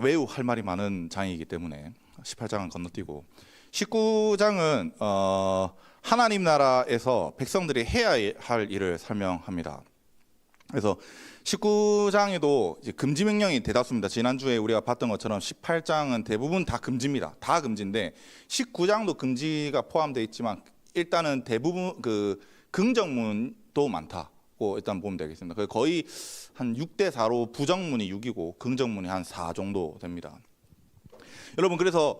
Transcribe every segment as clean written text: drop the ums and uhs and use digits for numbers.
매우 할 말이 많은 장이기 때문에 18장은 건너뛰고 19장은 하나님 나라에서 백성들이 해야 할 일을 설명합니다. 그래서 19장에도 이제 금지 명령이 대다수입니다. 지난주에 우리가 봤던 것처럼 18장은 대부분 다 금지입니다. 다 금지인데 19장도 금지가 포함되어 있지만 일단은 대부분 그 긍정문도 많다고 일단 보면 되겠습니다. 거의 한 6대 4로 부정문이 6이고 긍정문이 한 4 정도 됩니다. 여러분, 그래서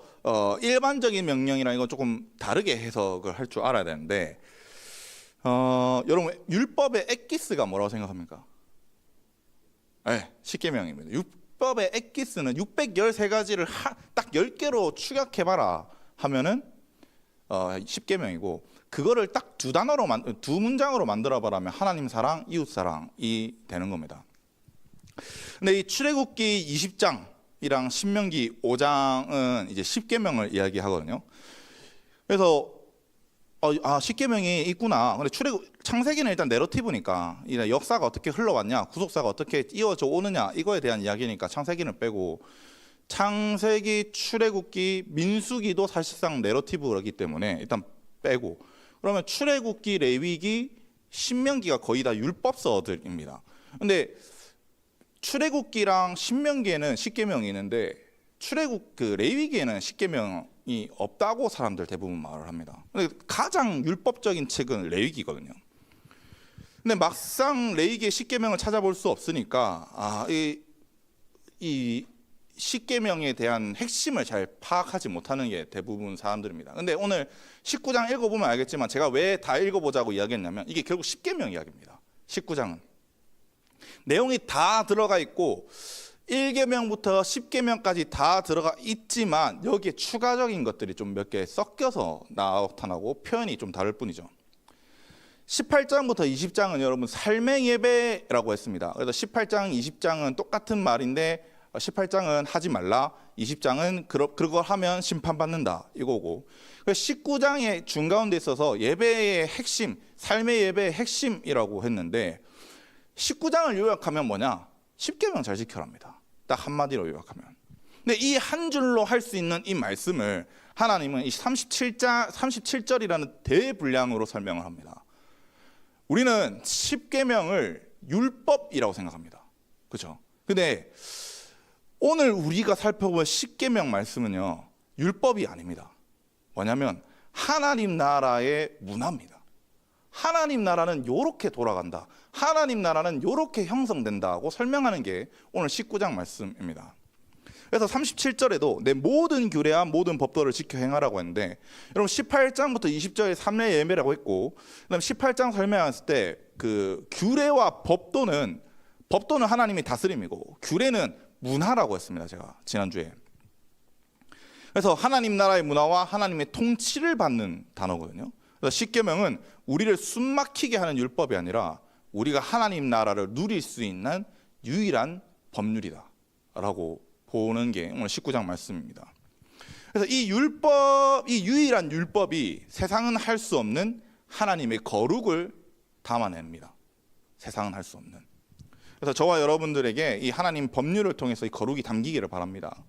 일반적인 명령이랑 이건 조금 다르게 해석을 할 줄 알아야 되는데 여러분, 율법의 엑기스가 뭐라고 생각합니까? 네, 십계명입니다. 율법의 엑기스는 613가지를 딱 10개로 축약해봐라 하면은 십계명이고, 그거를 딱 두 문장으로 만들어봐라면 하나님 사랑, 이웃 사랑이 되는 겁니다. 근데 이 출애굽기 20장이랑 신명기 5장은 이제 십계명을 이야기하거든요. 그래서 십계명이 있구나. 근데 창세기는 일단 내러티브니까 역사가 어떻게 흘러왔냐, 구속사가 어떻게 이어져 오느냐, 이거에 대한 이야기니까 창세기는 빼고, 창세기, 출애굽기, 민수기도 사실상 내러티브이기 때문에 일단 빼고, 그러면 출애굽기, 레위기, 신명기가 거의 다 율법서들입니다. 근데 출애굽기랑 신명기에는 십계명이 있는데 레위기에는 십계명이 없다고 사람들 대부분 말을 합니다. 근데 가장 율법적인 책은 레위기거든요. 근데 막상 레위기의 십계명을 찾아볼 수 없으니까 이 십계명에 대한 핵심을 잘 파악하지 못하는 게 대부분 사람들입니다. 근데 오늘 19장 읽어보면 알겠지만 제가 왜 다 읽어보자고 이야기했냐면 이게 결국 십계명 이야기입니다. 19장은 내용이 다 들어가 있고 1계명부터 10계명까지 다 들어가 있지만 여기에 추가적인 것들이 좀 몇 개 섞여서 나타나고 표현이 좀 다를 뿐이죠. 18장부터 20장은 여러분 삶의 예배라고 했습니다. 그래서 18장, 20장은 똑같은 말인데 18장은 하지 말라, 20장은 그걸 하면 심판받는다 이거고, 19장의 중가운데 있어서 예배의 핵심, 삶의 예배의 핵심이라고 했는데 19장을 요약하면 뭐냐? 십계명 잘 지켜랍니다. 딱 한마디로 요약하면. 근데 이 한 줄로 할 수 있는 이 말씀을 하나님은 이 37절이라는 대분량으로 설명을 합니다. 우리는 십계명을 율법이라고 생각합니다. 그렇죠? 근데 오늘 우리가 살펴볼 십계명 말씀은요, 율법이 아닙니다. 뭐냐면 하나님 나라의 문화입니다. 하나님 나라는 요렇게 돌아간다, 하나님 나라는 요렇게 형성된다고 설명하는 게 오늘 19장 말씀입니다. 그래서 37절에도 내 모든 규례와 모든 법도를 지켜 행하라고 했는데, 여러분 18장부터 20절에 삼례 예배라고 했고, 그다음 18장 설명했을 때 그 규례와 법도는 하나님이 다스림이고 규례는 문화라고 했습니다. 제가 지난주에. 그래서 하나님 나라의 문화와 하나님의 통치를 받는 단어거든요. 그래서 십계명은 우리를 숨막히게 하는 율법이 아니라 우리가 하나님 나라를 누릴 수 있는 유일한 법률이다라고 보는 게 오늘 19장 말씀입니다. 그래서 이 유일한 율법이 세상은 할 수 없는 하나님의 거룩을 담아냅니다. 세상은 할 수 없는. 그래서 저와 여러분들에게 이 하나님 법률을 통해서 이 거룩이 담기기를 바랍니다.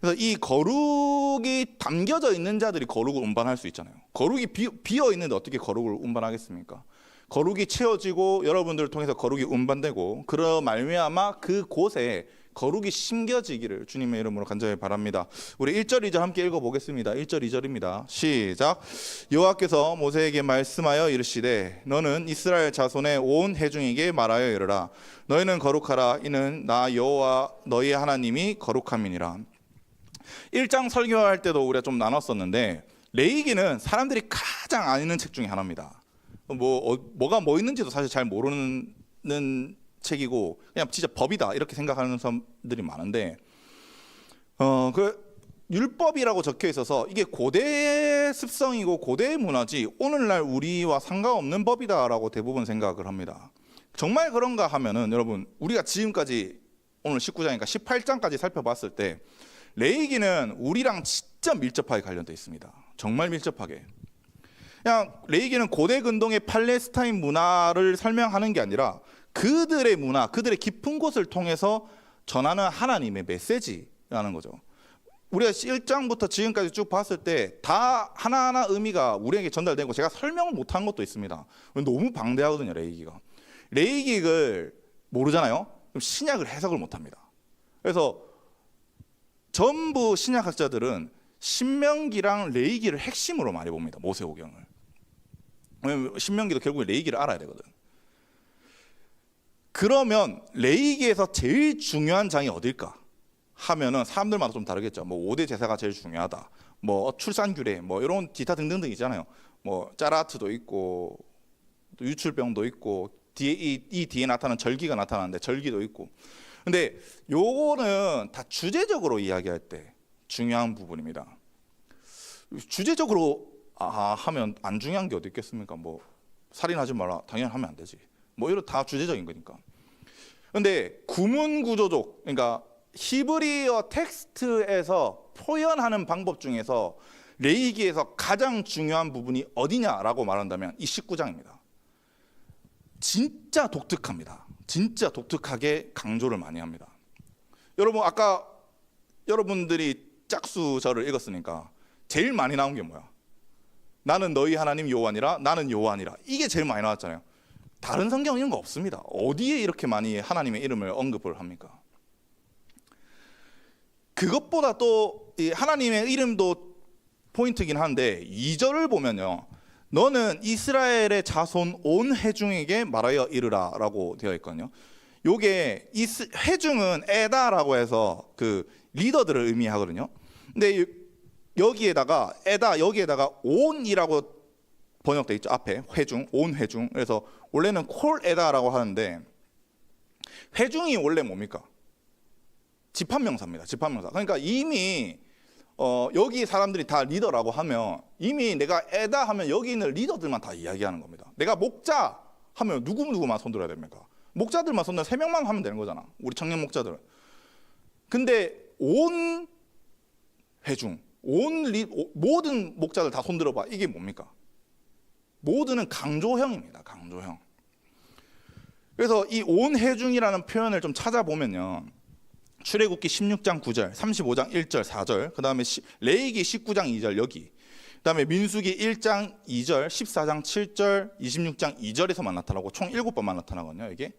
그래서 이 거룩이 담겨져 있는 자들이 거룩을 운반할 수 있잖아요. 거룩이 비어 있는데 어떻게 거룩을 운반하겠습니까? 거룩이 채워지고 여러분들을 통해서 거룩이 운반되고, 그러 말미암아 그곳에 거룩이 심겨지기를 주님의 이름으로 간절히 바랍니다. 우리 1절 2절 함께 읽어보겠습니다. 1절 2절입니다. 시작. 여호와께서 모세에게 말씀하여 이르시되 너는 이스라엘 자손의 온 회중에게 말하여 이르라. 너희는 거룩하라. 이는 나 여호와 너희 하나님이 거룩함이니라. 1장 설교할 때도 우리가 좀 나눴었는데, 레위기는 사람들이 가장 아는 책 중에 하나입니다. 뭐가 뭐 있는지도 사실 잘 모르는 책이고 그냥 진짜 법이다 이렇게 생각하는 사람들이 많은데, 그 율법이라고 적혀 있어서 이게 고대 습성이고 고대 문화지 오늘날 우리와 상관없는 법이다라고 대부분 생각을 합니다. 정말 그런가 하면은 여러분, 우리가 지금까지 오늘 19장이니까 18장까지 살펴봤을 때 레위기는 우리랑 진짜 밀접하게 관련되어 있습니다. 정말 밀접하게. 그냥 레위기는 고대 근동의 팔레스타인 문화를 설명하는 게 아니라 그들의 문화, 그들의 깊은 곳을 통해서 전하는 하나님의 메시지를 하는 거죠. 우리가 1장부터 지금까지 쭉 봤을 때 다 하나하나 의미가 우리에게 전달된 거 제가 설명을 못한 것도 있습니다. 너무 방대하거든요. 레위기가. 레위기를 모르잖아요. 그럼 신약을 해석을 못합니다. 그래서 전부 신약학자들은 신명기랑 레위기를 핵심으로 많이 봅니다. 모세오경을. 왜냐면 신명기도 결국에 레위기를 알아야 되거든. 그러면 레위기에서 제일 중요한 장이 어딜까 하면은 사람들마다 좀 다르겠죠. 뭐 5대 제사가 제일 중요하다. 뭐 출산규례 뭐 이런 기타 등등등 있잖아요. 뭐 짜라트도 있고 또 유출병도 있고 이 뒤에 나타나는 절기가 나타나는데 절기도 있고. 근데 요거는 다 주제적으로 이야기할 때 중요한 부분입니다. 주제적으로 하면 안 중요한 게 어디 있겠습니까? 뭐 살인하지 마라 당연히 하면 안 되지. 뭐 이런 다 주제적인 거니까. 근데 구문 구조적, 그러니까 히브리어 텍스트에서 표현하는 방법 중에서 레위기에서 가장 중요한 부분이 어디냐라고 말한다면 이 19장입니다. 진짜 독특합니다. 진짜 독특하게 강조를 많이 합니다. 여러분 아까 여러분들이 짝수절을 읽었으니까 제일 많이 나온 게 뭐야? 나는 너희 하나님 여호와니라, 나는 여호와니라. 이게 제일 많이 나왔잖아요. 다른 성경은 이런 거 없습니다. 어디에 이렇게 많이 하나님의 이름을 언급을 합니까? 그것보다 또 하나님의 이름도 포인트긴 한데 2절을 보면요. 너는 이스라엘의 자손 온 회중에게 말하여 이르라 라고 되어 있거든요. 요게 회중은 에다라고 해서 그 리더들을 의미하거든요. 근데 여기에다가 에다 여기에다가 온이라고 번역돼 있죠. 앞에 회중, 온 회중. 그래서 원래는 콜 에다라고 하는데 회중이 원래 뭡니까? 집합명사입니다. 집합명사. 그러니까 이미 여기 사람들이 다 리더라고 하면 이미 내가 에다 하면 여기 있는 리더들만 다 이야기하는 겁니다. 내가 목자 하면 누구만 손들어야 됩니까? 목자들만 손들어 3명만 하면 되는 거잖아. 우리 청년 목자들. 근데 온 회중, 모든 목자들 다 손들어봐. 이게 뭡니까? 모두는 강조형입니다. 강조형. 그래서 이 온 회중이라는 표현을 좀 찾아보면요. 출애굽기 16장 9절, 35장 1절, 4절, 그 다음에 레위기 19장 2절 여기, 그 다음에 민수기 1장 2절, 14장 7절, 26장 2절에서만 나타나고 총 7번만 나타나거든요. 이게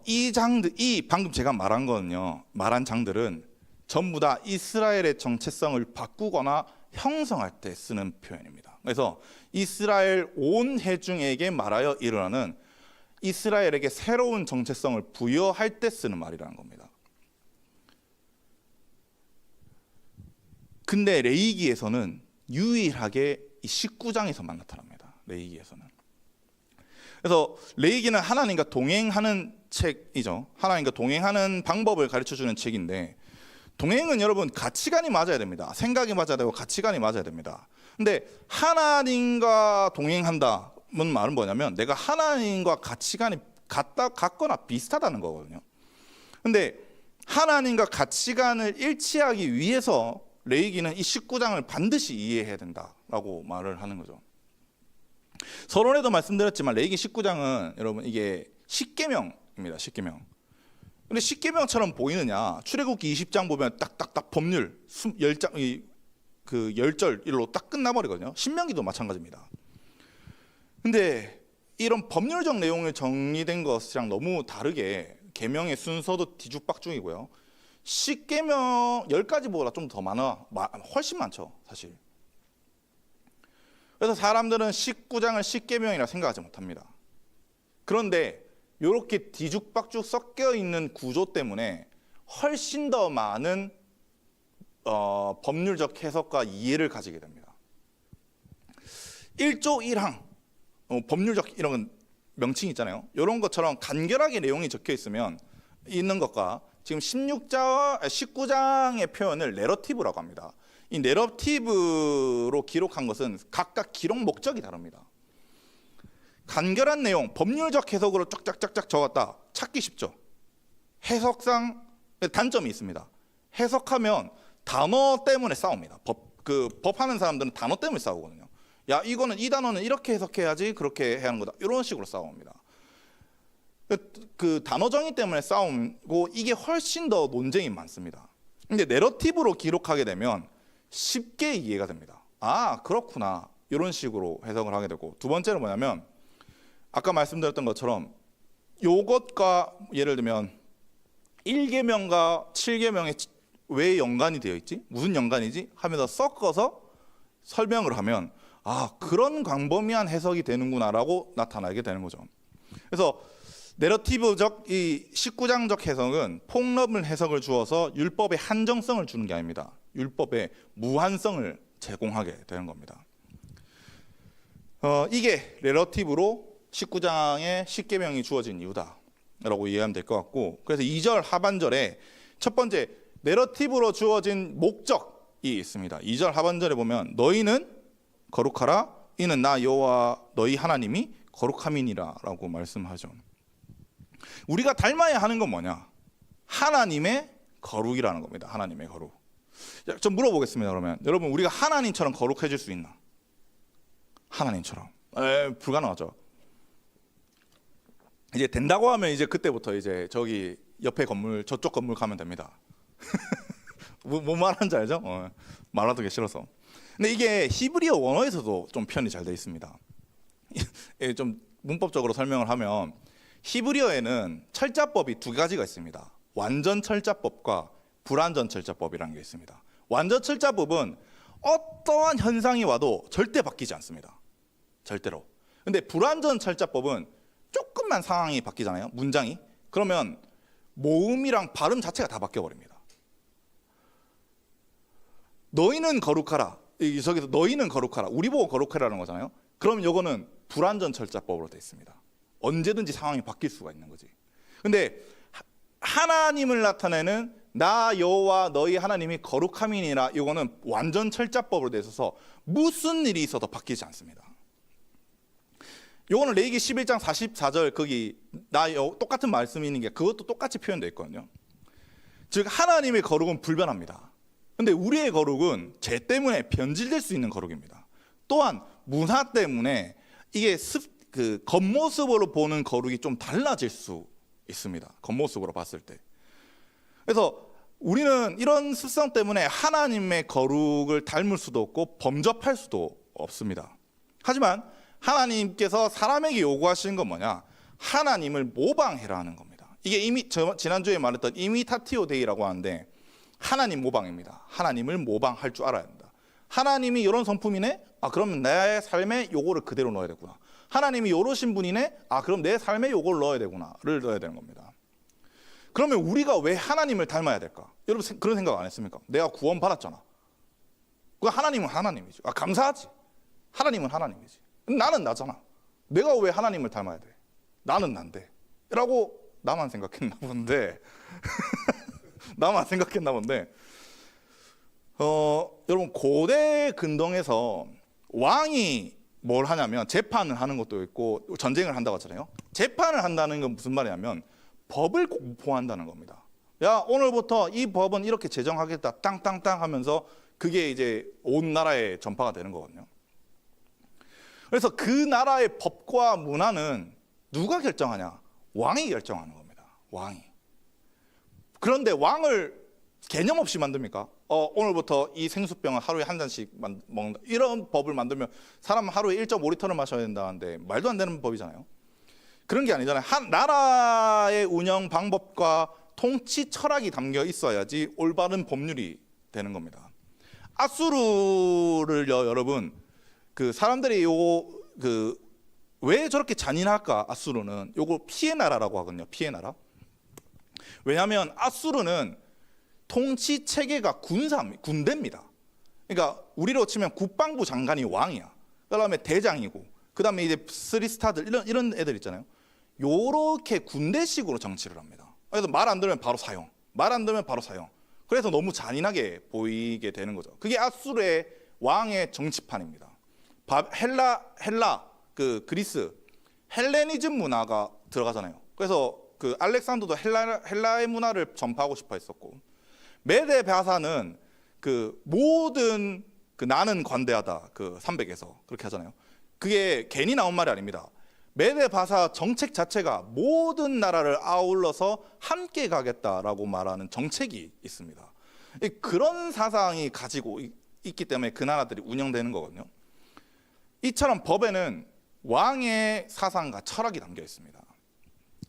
이 장들, 이 방금 제가 말한 장들은 전부 다 이스라엘의 정체성을 바꾸거나 형성할 때 쓰는 표현입니다. 그래서 이스라엘 온 회중에게 말하여 이르라는 이스라엘에게 새로운 정체성을 부여할 때 쓰는 말이라는 겁니다. 근데 레위기에서는 유일하게 이 19장에서만 나타납니다. 레위기에서는. 그래서 레위기는 하나님과 동행하는 책이죠. 하나님과 동행하는 방법을 가르쳐주는 책인데 동행은 여러분 가치관이 맞아야 됩니다. 생각이 맞아야 되고 가치관이 맞아야 됩니다. 근데 하나님과 동행한다 는 말은 뭐냐면 내가 하나님과 가치관이 같거나 비슷하다는 거거든요. 근데 하나님과 가치관을 일치하기 위해서 레위기는 이 19장을 반드시 이해해야 된다라고 말을 하는 거죠. 서론에도 말씀드렸지만 레위기 19장은 여러분 이게 십계명입니다. 십계명. 근데 십계명처럼 보이느냐? 출애굽기 20장 보면 딱딱딱 법률 10장 그 10절로 딱 끝나버리거든요. 신명기도 마찬가지입니다. 근데 이런 법률적 내용이 정리된 것이랑 너무 다르게 계명의 순서도 뒤죽박죽이고요. 십계명 10가지보다 좀 더 많아. 훨씬 많죠, 사실. 그래서 사람들은 19장을 십계명이라 생각하지 못합니다. 그런데 이렇게 뒤죽박죽 섞여 있는 구조 때문에 훨씬 더 많은 법률적 해석과 이해를 가지게 됩니다. 1조 1항 법률적 이런 명칭 있잖아요. 이런 것처럼 간결하게 내용이 적혀 있는 것과 지금 19장의 표현을 내러티브라고 합니다. 이 내러티브로 기록한 것은 각각 기록 목적이 다릅니다. 간결한 내용, 법률적 해석으로 쫙쫙쫙쫙 적었다. 찾기 쉽죠. 해석상 단점이 있습니다. 해석하면 단어 때문에 싸웁니다. 법하는 사람들은 단어 때문에 싸우거든요. 야, 이거는 이 단어는 이렇게 해석해야지 그렇게 해야 하는 거다. 이런 식으로 싸웁니다. 그 단어 정의 때문에 싸움고 이게 훨씬 더 논쟁이 많습니다. 근데 내러티브로 기록하게 되면 쉽게 이해가 됩니다. 아, 그렇구나. 이런 식으로 해석을 하게 되고, 두 번째는 뭐냐면 아까 말씀드렸던 것처럼 요것과 예를 들면 1계명과 7계명에 왜 연관이 되어 있지? 무슨 연관이지? 하면서 섞어서 설명을 하면 아, 그런 광범위한 해석이 되는구나라고 나타나게 되는 거죠. 그래서 내러티브적 이 19장적 해석은 폭넓은 해석을 주어서 율법의 한정성을 주는 게 아닙니다. 율법의 무한성을 제공하게 되는 겁니다. 이게 내러티브로 19장의 10계명이 주어진 이유다라고 이해하면 될 것 같고, 그래서 2절 하반절에 첫 번째 내러티브로 주어진 목적이 있습니다. 2절 하반절에 보면 너희는 거룩하라, 이는 나 여호와 너희 하나님이 거룩함이니라 라고 말씀하죠. 우리가 닮아야 하는 건 뭐냐? 하나님의 거룩이라는 겁니다. 하나님의 거룩. 좀 물어보겠습니다. 그러면 여러분, 우리가 하나님처럼 거룩해질 수 있나? 하나님처럼 불가능하죠. 이제 된다고 하면 이제 그때부터 이제 저기 옆에 건물 저쪽 건물 가면 됩니다. 뭐 말하는지 알죠? 말하기 싫어서. 근데 이게 히브리어 원어에서도 좀 표현이 잘 돼 있습니다. 좀 문법적으로 설명을 하면 히브리어에는 철자법이 두 가지가 있습니다. 완전 철자법과 불완전 철자법이라는 게 있습니다. 완전 철자법은 어떠한 현상이 와도 절대 바뀌지 않습니다. 절대로. 근데 불완전 철자법은 조금만 상황이 바뀌잖아요. 문장이. 그러면 모음이랑 발음 자체가 다 바뀌어 버립니다. 너희는 거룩하라. 저기서 너희는 거룩하라. 우리 보고 거룩하라는 거잖아요. 그럼 요거는 불완전 철자법으로 되어 있습니다. 언제든지 상황이 바뀔 수가 있는 거지. 근데 하나님을 나타내는 나 여호와 너희 하나님이 거룩함이니라, 이거는 완전 철자법으로 되어 있어서 무슨 일이 있어도 바뀌지 않습니다. 요거는 레위기 11장 44절 거기 똑같은 말씀이 있는 게 그것도 똑같이 표현되어 있거든요. 즉 하나님의 거룩은 불변합니다. 근데 우리의 거룩은 죄 때문에 변질될 수 있는 거룩입니다. 또한 문화 때문에 이게 그 겉모습으로 보는 거룩이 좀 달라질 수 있습니다. 겉모습으로 봤을 때. 그래서 우리는 이런 습성 때문에 하나님의 거룩을 닮을 수도 없고 범접할 수도 없습니다. 하지만 하나님께서 사람에게 요구하시는 건 뭐냐? 하나님을 모방해라 는 겁니다. 이게 이미 지난주에 말했던 이미타티오 데이라고 하는데 하나님 모방입니다. 하나님을 모방할 줄 알아야 합니다. 하나님이 이런 성품이네? 아, 그러면 내 삶에 요거를 그대로 넣어야 되구나. 하나님이 요러신 분이네? 아, 그럼 내 삶에 요걸 넣어야 되구나를 넣어야 되는 겁니다. 그러면 우리가 왜 하나님을 닮아야 될까? 여러분 그런 생각 안 했습니까? 내가 구원 받았잖아. 그 하나님은 하나님이지. 아, 감사하지. 하나님은 하나님이지. 나는 나잖아. 내가 왜 하나님을 닮아야 돼? 나는 난데. 라고 나만 생각했나 본데. 나만 생각했나 본데. 여러분 고대 근동에서 왕이 뭘 하냐면 재판을 하는 것도 있고 전쟁을 한다고 하잖아요. 재판을 한다는 건 무슨 말이냐면 법을 공포한다는 겁니다. 야, 오늘부터 이 법은 이렇게 제정하겠다. 땅땅땅 하면서 그게 이제 온 나라에 전파가 되는 거거든요. 그래서 그 나라의 법과 문화는 누가 결정하냐? 왕이 결정하는 겁니다. 왕이. 그런데 왕을 개념 없이 만듭니까? 오늘부터 이 생수병을 하루에 한 잔씩 먹는다. 이런 법을 만들면 사람은 하루에 1.5리터를 마셔야 된다는데 말도 안 되는 법이잖아요. 그런 게 아니잖아요. 한 나라의 운영 방법과 통치 철학이 담겨 있어야지 올바른 법률이 되는 겁니다. 아수르를요, 여러분, 그 사람들이 왜 저렇게 잔인할까? 아수르는 요거 피해 나라라고 하거든요. 피해 나라. 왜냐하면 아수르는 통치 체계가 군대입니다. 그러니까 우리로 치면 국방부 장관이 왕이야. 그다음에 대장이고, 그다음에 이제 쓰리스타들 이런 애들 있잖아요. 요렇게 군대식으로 정치를 합니다. 그래서 말 안 들으면 바로 사형, 말 안 들으면 바로 사형. 그래서 너무 잔인하게 보이게 되는 거죠. 그게 아수르의 왕의 정치판입니다. 헬라 그 그리스 헬레니즘 문화가 들어가잖아요. 그래서 그 알렉산더도 헬라의 문화를 전파하고 싶어 했었고, 메데 바사는 그 모든 그 나는 관대하다 그 300에서 그렇게 하잖아요. 그게 괜히 나온 말이 아닙니다. 메데바사 정책 자체가 모든 나라를 아울러서 함께 가겠다라고 말하는 정책이 있습니다. 그런 사상이 가지고 있기 때문에 그 나라들이 운영되는 거거든요. 이처럼 법에는 왕의 사상과 철학이 담겨 있습니다.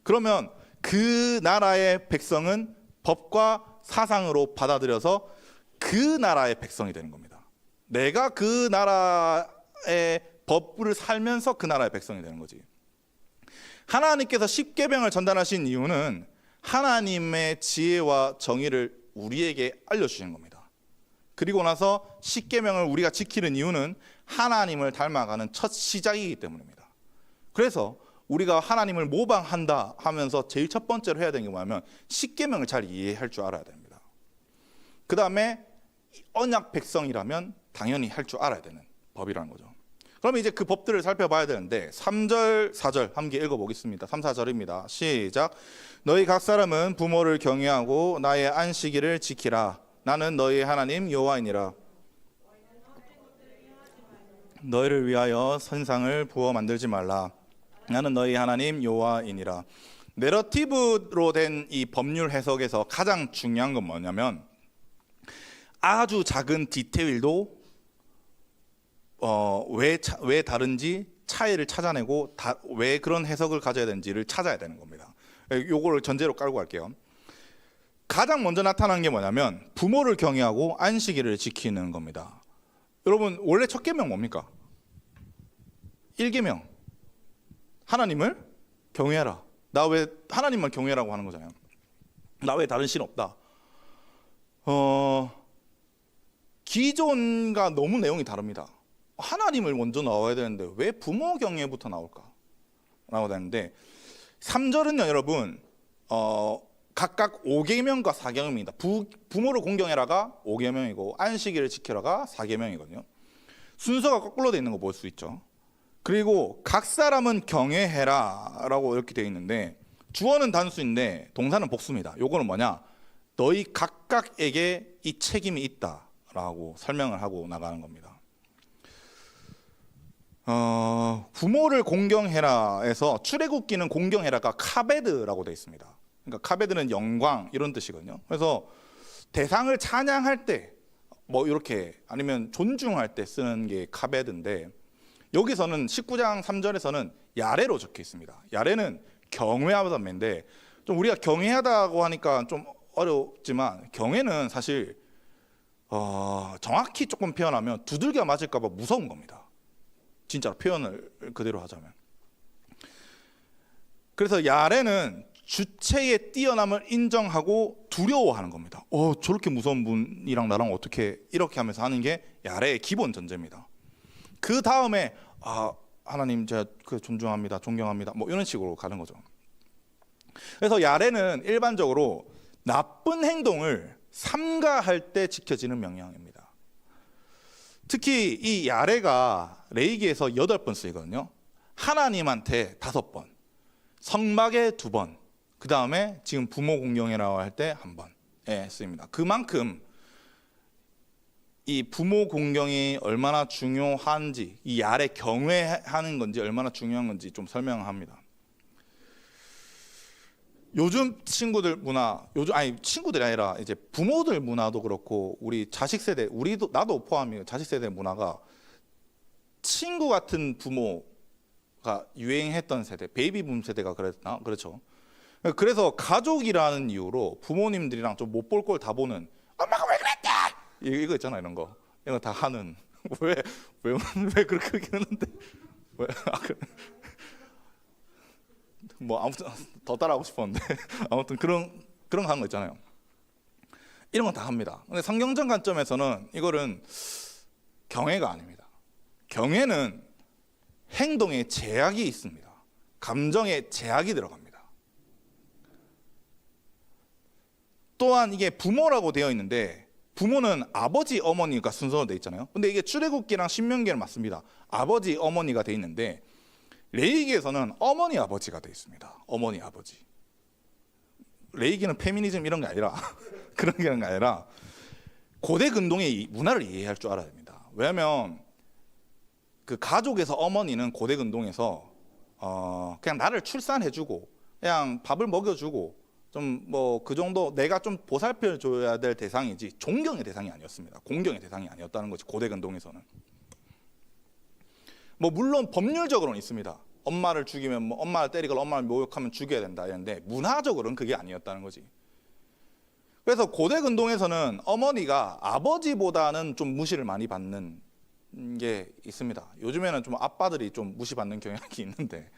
그러면 그 나라의 백성은 법과 사상으로 받아들여서 그 나라의 백성이 되는 겁니다. 내가 그 나라의 법을 살면서 그 나라의 백성이 되는 거지. 하나님께서 십계명을 전달하신 이유는 하나님의 지혜와 정의를 우리에게 알려주시는 겁니다. 그리고 나서 십계명을 우리가 지키는 이유는 하나님을 닮아가는 첫 시작이기 때문입니다. 그래서 우리가 하나님을 모방한다 하면서 제일 첫 번째로 해야 되는 게 뭐냐면 십계명을 잘 이해할 줄 알아야 됩니다. 그 다음에 언약 백성이라면 당연히 할 줄 알아야 되는 법이라는 거죠. 그러면 이제 그 법들을 살펴봐야 되는데 3절, 4절 함께 읽어보겠습니다. 3, 4절입니다. 시작. 너희 각 사람은 부모를 경외하고 나의 안식일을 지키라. 나는 너희 하나님 여호와이니라. 너희를 위하여 선상을 부어 만들지 말라. 나는 너희 하나님 여호와이니라. 내러티브로 된 이 법률 해석에서 가장 중요한 건 뭐냐면 아주 작은 디테일도 왜 다른지 차이를 찾아내고 왜 그런 해석을 가져야 되는지를 찾아야 되는 겁니다. 요거를 전제로 깔고 갈게요. 가장 먼저 나타난 게 뭐냐면 부모를 경외하고 안식일을 지키는 겁니다. 여러분 원래 첫 계명 뭡니까? 1계명 하나님을 경외하라. 나 왜 하나님만 경외하라고 하는 거잖아요. 나 왜 다른 신 없다. 기존과 너무 내용이 다릅니다. 하나님을 먼저 나와야 되는데 왜 부모 경외부터 나올까? 라고 되는데 3절은요 여러분 각각 5계명과 4계명입니다. 부모를 공경해라가 5계명이고 안식일을 지켜라가 4계명이거든요. 순서가 거꾸로 되어 있는 거 볼 수 있죠. 그리고 각 사람은 경외해라 라고 이렇게 되어 있는데 주어는 단수인데 동사는 복수입니다. 요거는 뭐냐? 너희 각각에게 이 책임이 있다라고 설명을 하고 나가는 겁니다. 부모를 공경해라에서 출애굽기는 공경해라가 카베드라고 되어 있습니다. 그러니까 카베드는 영광 이런 뜻이거든요. 그래서 대상을 찬양할 때 뭐 이렇게 아니면 존중할 때 쓰는 게 카베드인데 여기서는 19장 3절에서는 야레로 적혀 있습니다. 야레는 경외하다인데 좀 우리가 경외하다고 하니까 좀 어렵지만 경외는 사실 정확히 조금 표현하면 두들겨 맞을까 봐 무서운 겁니다. 진짜로 표현을 그대로 하자면. 그래서 야레는 주체의 뛰어남을 인정하고 두려워하는 겁니다. 저렇게 무서운 분이랑 나랑 어떻게 이렇게 하면서 하는 게 야레의 기본 전제입니다. 그 다음에 하나님 제가 존중합니다, 존경합니다, 뭐 이런 식으로 가는 거죠. 그래서 야레는 일반적으로 나쁜 행동을 삼가할 때 지켜지는 명령입니다. 특히 이 야레가 레위기에서 8번 쓰이거든요. 하나님한테 5번, 성막에 2번, 그 다음에 지금 부모 공경이라고 할 때 1번 쓰입니다. 그만큼 이 부모 공경이 얼마나 중요한지, 이 야레 경외하는 건지 얼마나 중요한 건지 좀 설명합니다. 요즘 친구들 문화, 친구들이 아니라 이제 부모들 문화도 그렇고 우리 자식 세대, 나도 포함이에요. 자식 세대 문화가 친구 같은 부모가 유행했던 세대, 베이비붐 세대가 그랬나? 그렇죠. 그래서 가족이라는 이유로 부모님들이랑 좀 못 볼 걸 다 보는 엄마가 왜 그랬대? 이거 있잖아, 이런 거 다 하는. 왜 그렇게 하는데? 왜? 뭐 아무튼 더 따라하고 싶었는데 아무튼 그런 거 하는 거 있잖아요. 이런 건 다 합니다. 근데 성경적 관점에서는 이거는 경외가 아닙니다. 경외는 행동에 제약이 있습니다. 감정에 제약이 들어갑니다. 또한 이게 부모라고 되어 있는데 부모는 아버지, 어머니가 순서로 되어 있잖아요. 근데 이게 출애굽기랑 신명기는 맞습니다. 아버지, 어머니가 되어 있는데 레위기에서는 어머니, 아버지가 되어 있습니다. 어머니, 아버지. 레위기는 페미니즘 이런 게 아니라 그런 게 아니라 고대 근동의 문화를 이해할 줄 알아야 됩니다. 왜냐하면 그 가족에서 어머니는 고대 근동에서 그냥 나를 출산해주고 그냥 밥을 먹여주고 좀 뭐 그 정도 내가 좀 보살펴줘야 될 대상이지 존경의 대상이 아니었습니다. 공경의 대상이 아니었다는 거지. 고대 근동에서는. 뭐 물론 법률적으로는 있습니다. 엄마를 죽이면 뭐 엄마를 때리거나 엄마를 모욕하면 죽여야 된다 이랬는데 문화적으로는 그게 아니었다는 거지. 그래서 고대 근동에서는 어머니가 아버지보다는 좀 무시를 많이 받는 게 있습니다. 요즘에는 좀 아빠들이 좀 무시받는 경향이 있는데,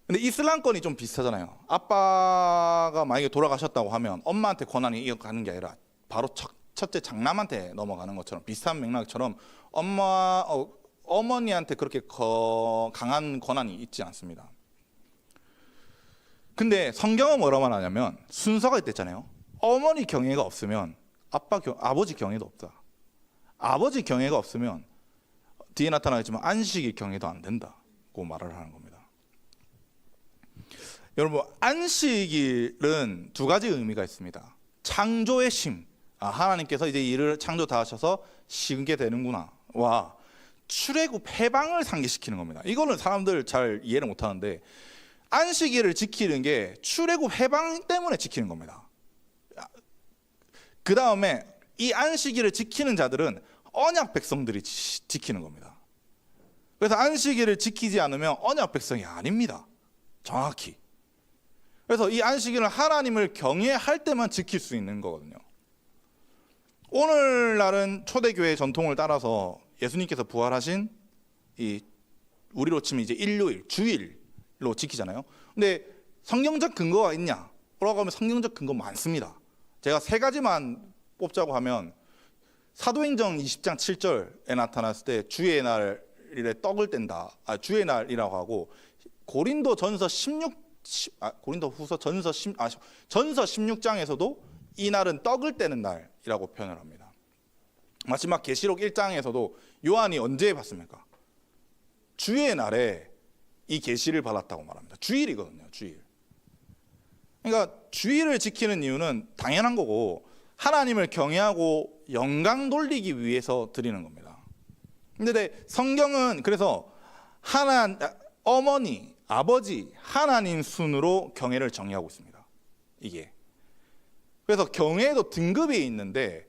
근데 이슬람권이 좀 비슷하잖아요. 아빠가 만약에 돌아가셨다고 하면 엄마한테 권한이 이어가는 게 아니라 바로 첫째 장남한테 넘어가는 것처럼 비슷한 맥락처럼 어머니한테 그렇게 강한 권한이 있지 않습니다. 근데 성경은 뭐라고 말하냐면 순서가 있댔잖아요. 어머니 경애가 없으면 아버지 경애도 없다. 아버지 경애가 없으면 뒤에 나타나겠지만 안식이 경애도 안 된다고 말을 하는 겁니다. 여러분, 안식일은 두 가지 의미가 있습니다. 창조의 심, 하나님께서 이제 일을 창조 다 하셔서 쉬게 되는구나 와 출애굽 해방을 상기시키는 겁니다. 이거는 사람들 잘 이해를 못하는데 안식일을 지키는 게 출애굽 해방 때문에 지키는 겁니다. 그 다음에 이 안식일을 지키는 자들은 언약 백성들이 지키는 겁니다. 그래서 안식일을 지키지 않으면 언약 백성이 아닙니다. 정확히. 그래서 이 안식일은 하나님을 경외할 때만 지킬 수 있는 거거든요. 오늘날은 초대교회 전통을 따라서 예수님께서 부활하신 이 우리로 치면 이제 일요일, 주일로 지키잖아요. 근데 성경적 근거가 있냐? 라고 하면 성경적 근거 많습니다. 제가 세 가지만 뽑자고 하면 사도행전 20장 7절에 나타났을 때 주의 날에 떡을 뗀다. 주의 날이라고 하고 고린도전서 16장에서도 이 날은 떡을 떼는 날이라고 표현을 합니다. 마지막 계시록 1장에서도 요한이 언제 봤습니까? 주의 날에 이 계시를 받았다고 말합니다. 주일이거든요. 주일. 그러니까 주일을 지키는 이유는 당연한 거고 하나님을 경외하고 영광 돌리기 위해서 드리는 겁니다. 근데 성경은 그래서 어머니, 아버지, 하나님 순으로 경외를 정의하고 있습니다. 이게. 그래서 경외에도 등급이 있는데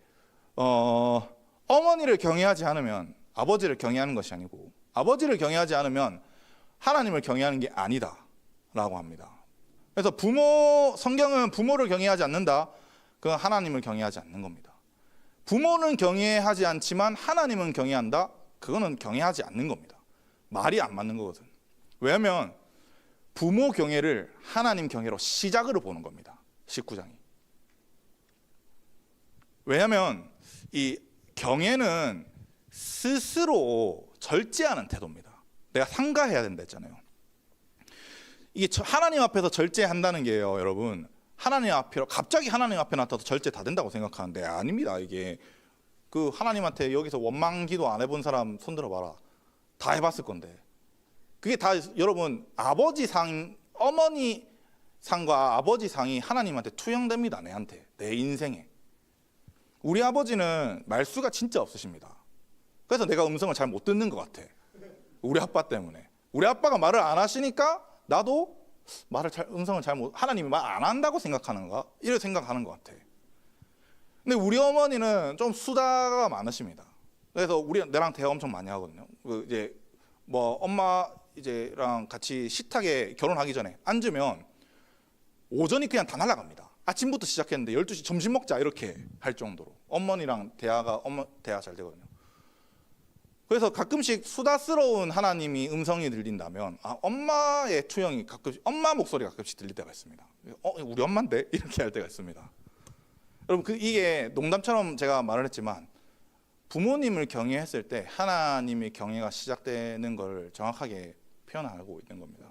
어머니를 경외하지 않으면 아버지를 경외하는 것이 아니고 아버지를 경외하지 않으면 하나님을 경외하는 게 아니다라고 합니다. 그래서 성경은 부모를 경외하지 않는다. 그건 하나님을 경외하지 않는 겁니다. 부모는 경외하지 않지만 하나님은 경외한다. 그거는 경외하지 않는 겁니다. 말이 안 맞는 거거든. 왜냐하면 부모 경외를 하나님 경외로 시작으로 보는 겁니다. 19장이. 왜냐하면 이 경외는 스스로 절제하는 태도입니다. 내가 상가해야 된다 했잖아요. 이게 하나님 앞에서 절제한다는 게요, 여러분. 갑자기 하나님 앞에 나타나서 절제 다 된다고 생각하는데 아닙니다. 이게 그 하나님한테 여기서 원망기도 안 해본 사람 손들어 봐라. 다 해봤을 건데. 그게 다 여러분 어머니 상과 아버지 상이 하나님한테 투영됩니다. 내한테, 내 인생에. 우리 아버지는 말수가 진짜 없으십니다. 그래서 내가 음성을 잘 못 듣는 것 같아. 우리 아빠 때문에. 우리 아빠가 말을 안 하시니까 나도 하나님이 말 안 한다고 생각하는가? 이렇게 생각하는 것 같아. 근데 우리 어머니는 좀 수다가 많으십니다. 그래서 내랑 대화 엄청 많이 하거든요. 이제 뭐 엄마랑 같이 식탁에 결혼하기 전에 앉으면 오전이 그냥 다 날아갑니다. 아침부터 시작했는데 12시 점심 먹자 이렇게 할 정도로 어머니랑 대화 잘 되거든요. 그래서 가끔씩 수다스러운 하나님이 음성이 들린다면 엄마의 투영이 가끔씩 엄마 목소리가 가끔씩 들릴 때가 있습니다. 우리 엄마인데 이렇게 할 때가 있습니다. 여러분 이게 농담처럼 제가 말을 했지만 부모님을 경외했을 때 하나님의 경외가 시작되는 걸 정확하게 표현하고 있는 겁니다.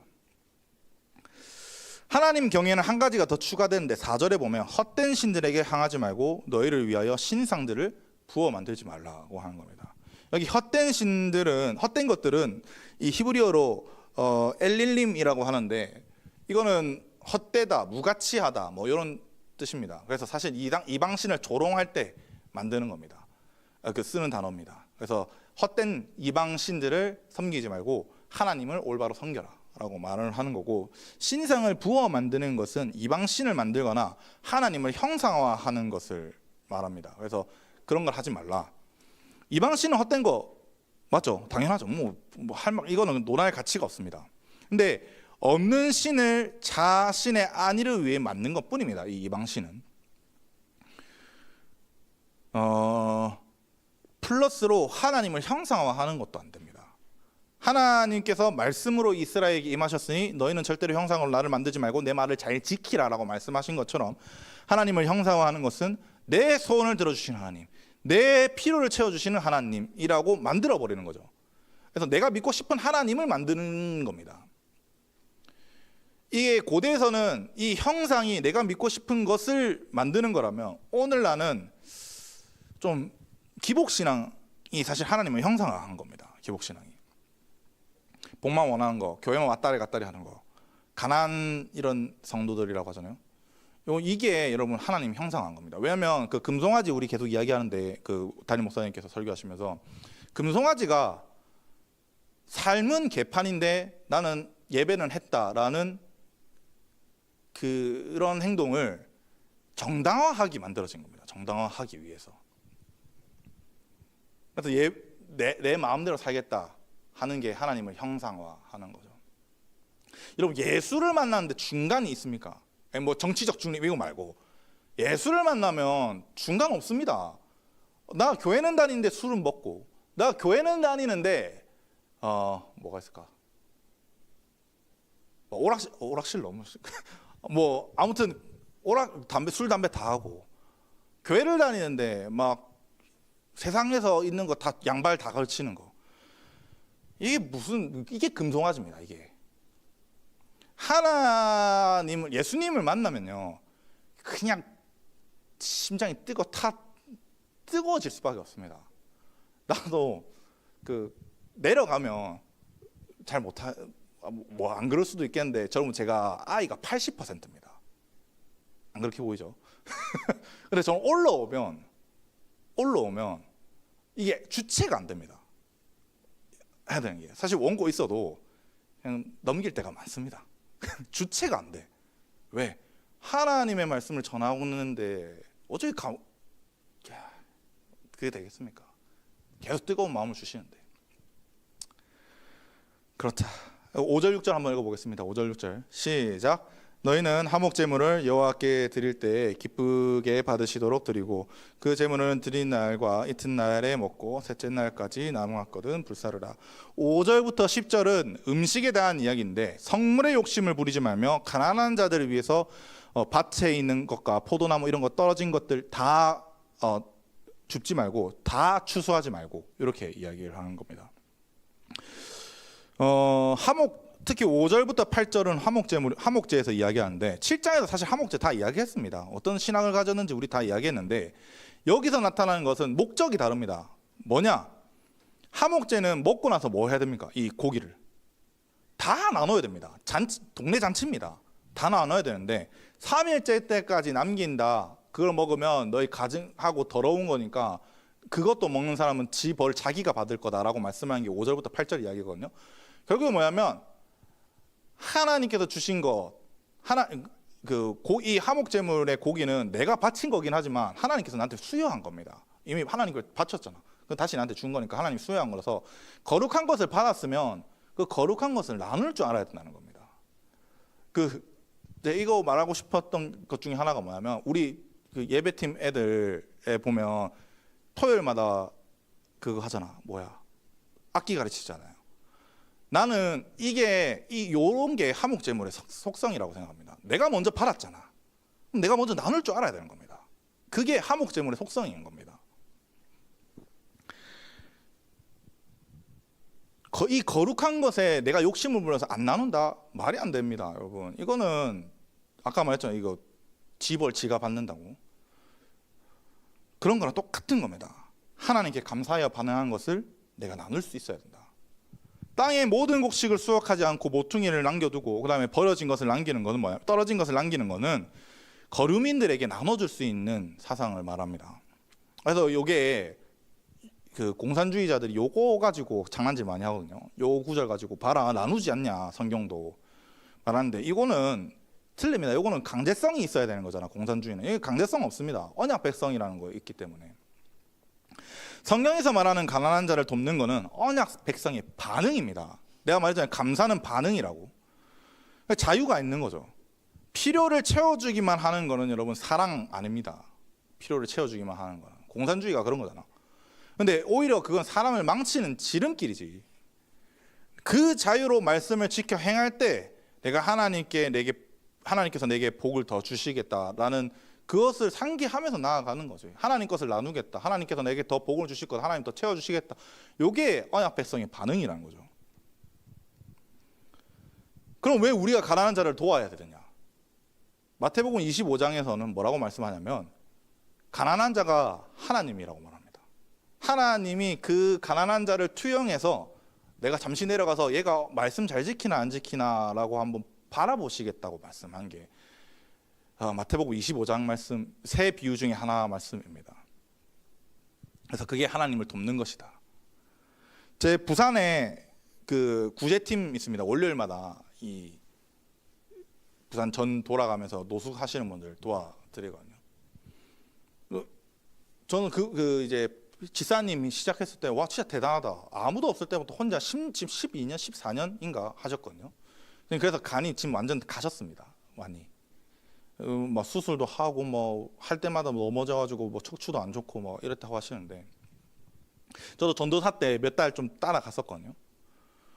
하나님 경외는 한 가지가 더 추가되는데 4절에 보면 헛된 신들에게 향하지 말고 너희를 위하여 신상들을 부어 만들지 말라고 하는 겁니다. 여기 헛된 것들은 이 히브리어로 엘릴림이라고 하는데 이거는 헛되다, 무가치하다 뭐 이런 뜻입니다. 그래서 사실 이방신을 조롱할 때 만드는 겁니다. 쓰는 단어입니다. 그래서 헛된 이방신들을 섬기지 말고 하나님을 올바로 섬겨라 라고 말을 하는 거고, 신상을 부어 만드는 것은 이방 신을 만들거나 하나님을 형상화하는 것을 말합니다. 그래서 그런 걸 하지 말라. 이방 신은 헛된 거 맞죠? 당연하죠. 이거는 논할 가치가 없습니다. 근데 없는 신을 자신의 안위를 위해 만든 것 뿐입니다. 이 이방 신은 플러스로 하나님을 형상화하는 것도 안 됩니다. 하나님께서 말씀으로 이스라엘에게 임하셨으니 너희는 절대로 형상으로 나를 만들지 말고 내 말을 잘 지키라라고 말씀하신 것처럼, 하나님을 형상화하는 것은 내 소원을 들어주시는 하나님, 내 필요를 채워주시는 하나님이라고 만들어버리는 거죠. 그래서 내가 믿고 싶은 하나님을 만드는 겁니다. 이게 고대에서는 이 형상이 내가 믿고 싶은 것을 만드는 거라면, 오늘날은 좀 기복신앙이 사실 하나님을 형상화한 겁니다. 기복신앙이 복만 원하는 거, 교회만 왔다리 갔다리 하는 거, 가난 이런 성도들이라고 하잖아요. 이게 여러분 하나님 형상화한 겁니다. 왜냐하면 그 금송아지 우리 계속 이야기하는데, 그 담임 목사님께서 설교하시면서 금송아지가 삶은 개판인데 나는 예배는 했다라는 그런 행동을 정당화하게 만들어진 겁니다. 정당화하기 위해서. 그래서 내 마음대로 살겠다 하는 게 하나님을 형상화하는 거죠. 여러분, 예수를 만나는데 중간이 있습니까? 뭐 정치적 중립 이거 말고, 예수를 만나면 중간 없습니다. 나 교회는 다니는데 술은 먹고, 나 교회는 다니는데 뭐가 있을까? 오락실 너무 뭐 아무튼 술 담배 다 하고, 교회를 다니는데 막 세상에서 있는 거 다 양발 다 걸치는 거, 이게 금송아지입니다. 이게 하나님을, 예수님을 만나면요 그냥 심장이 뜨거워질 수밖에 없습니다. 나도 내려가면 잘 못하, 뭐 안 그럴 수도 있겠는데, 여러분 제가 아이가 80%입니다. 안 그렇게 보이죠? 근데 저는 올라오면 이게 주체가 안 됩니다. 해야 되는 게 사실 원고 있어도 그냥 넘길 때가 많습니다. 주체가 안 돼. 왜? 하나님의 말씀을 전하고있는데 어떻게 그게 되겠습니까? 계속 뜨거운 마음을 주시는데. 그렇다. 5절 6절 한번 읽어보겠습니다. 5절 6절 시작. 너희는 화목 제물을 여호와께 드릴 때 기쁘게 받으시도록 드리고, 그 제물은 드린 날과 이튿날에 먹고 셋째 날까지 남았거든 불사르라. 5절부터 10절은 음식에 대한 이야기인데, 성물의 욕심을 부리지 말며 가난한 자들을 위해서 밭에 있는 것과 포도나무 이런 거 떨어진 것들 다 줍지 말고, 다 추수하지 말고, 이렇게 이야기를 하는 겁니다. 특히 5절부터 8절은 화목제에서 이야기하는데, 7장에서 사실 화목제 다 이야기했습니다. 어떤 신앙을 가졌는지 우리 다 이야기했는데, 여기서 나타나는 것은 목적이 다릅니다. 뭐냐? 화목제는 먹고 나서 뭐 해야 됩니까? 이 고기를 다 나눠야 됩니다. 동네 잔치입니다. 다 나눠야 되는데, 3일째 때까지 남긴다. 그걸 먹으면 너희 가증하고 더러운 거니까 그것도 먹는 사람은 지 벌 자기가 받을 거다라고 말씀하는 게 5절부터 8절 이야기거든요. 결국은 뭐냐면, 하나님께서 주신 것, 이 화목제물의 고기는 내가 바친 거긴 하지만 하나님께서 나한테 수여한 겁니다. 이미 하나님께 바쳤잖아. 그건 다시 나한테 준 거니까 하나님 수여한 거라서, 거룩한 것을 받았으면 그 거룩한 것을 나눌 줄 알아야 된다는 겁니다. 이거 말하고 싶었던 것 중에 하나가 뭐냐면, 우리 예배팀 애들에 보면 토요일마다 그거 하잖아. 악기 가르치잖아요. 나는 요런 게 화목제물의 속성이라고 생각합니다. 내가 먼저 받았잖아. 그럼 내가 먼저 나눌 줄 알아야 되는 겁니다. 그게 화목제물의 속성인 겁니다. 이 거룩한 것에 내가 욕심을 부려서 안 나눈다? 말이 안 됩니다, 여러분. 이거는 아까 말했잖아요. 이거 지벌 지가 받는다고. 그런 거랑 똑같은 겁니다. 하나님께 감사하여 반응한 것을 내가 나눌 수 있어야 된다. 땅의 모든 곡식을 수확하지 않고 모퉁이를 남겨두고 그다음에 버려진 것을 남기는 것은 뭐야? 떨어진 것을 남기는 것은 거류민들에게 나눠줄 수 있는 사상을 말합니다. 그래서 이게 그 공산주의자들이 요거 가지고 장난질 많이 하거든요. 요 구절 가지고 봐라 나누지 않냐 성경도 말하는데 이거는 틀립니다. 이거는 강제성이 있어야 되는 거잖아. 공산주의는 이게 강제성 없습니다. 언약 백성이라는 거 있기 때문에 성경에서 말하는 가난한 자를 돕는 거는 언약 백성의 반응입니다. 내가 말했잖아요. 감사는 반응이라고. 자유가 있는 거죠. 필요를 채워주기만 하는 거는 여러분 사랑 아닙니다. 필요를 채워주기만 하는 거는 공산주의가 그런 거잖아. 근데 오히려 그건 사람을 망치는 지름길이지. 그 자유로 말씀을 지켜 행할 때 내가 하나님께서 내게 복을 더 주시겠다라는 그것을 상기하면서 나아가는 거죠. 하나님 것을 나누겠다. 하나님께서 내게 더 복을 주실 것, 하나님 더 채워주시겠다. 이게 언약 백성의 반응이라는 거죠. 그럼 왜 우리가 가난한 자를 도와야 되느냐? 마태복음 25장에서는 뭐라고 말씀하냐면 가난한 자가 하나님이라고 말합니다. 하나님이 그 가난한 자를 투영해서 내가 잠시 내려가서 얘가 말씀 잘 지키나 안 지키나라고 한번 바라보시겠다고 말씀한 게 마태복음 25장 말씀 세 비유 중에 하나 말씀입니다. 그래서 그게 하나님을 돕는 것이다. 제 부산에 그 구제팀 있습니다. 월요일마다 이 부산 전 돌아가면서 노숙하시는 분들 도와드리거든요. 저는 이제 지사님이 시작했을 때 와 진짜 대단하다. 아무도 없을 때부터 혼자 지금 12년, 14년인가 하셨거든요. 그래서 간이 지금 완전 가셨습니다. 많이. 막 수술도 하고 뭐 할 때마다 넘어져가지고 뭐 척추도 안 좋고 뭐 이랬다고 하시는데 저도 전도사 때 몇 달 좀 따라갔었거든요.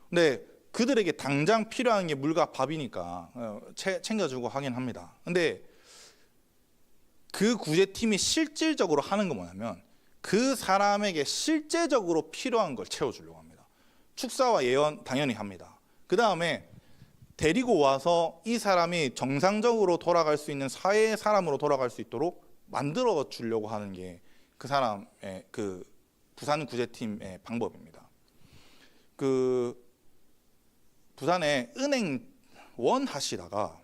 근데 그들에게 당장 필요한 게 물과 밥이니까 챙겨주고 하긴 합니다. 근데 그 구제팀이 실질적으로 하는 건 뭐냐면 그 사람에게 실제적으로 필요한 걸 채워주려고 합니다. 축사와 예언 당연히 합니다. 그 다음에 데리고 와서 이 사람이 정상적으로 돌아갈 수 있는 사회의 사람으로 돌아갈 수 있도록 만들어 주려고 하는 게 그 사람의 그 부산 구제팀의 방법입니다. 그 부산에 은행원 하시다가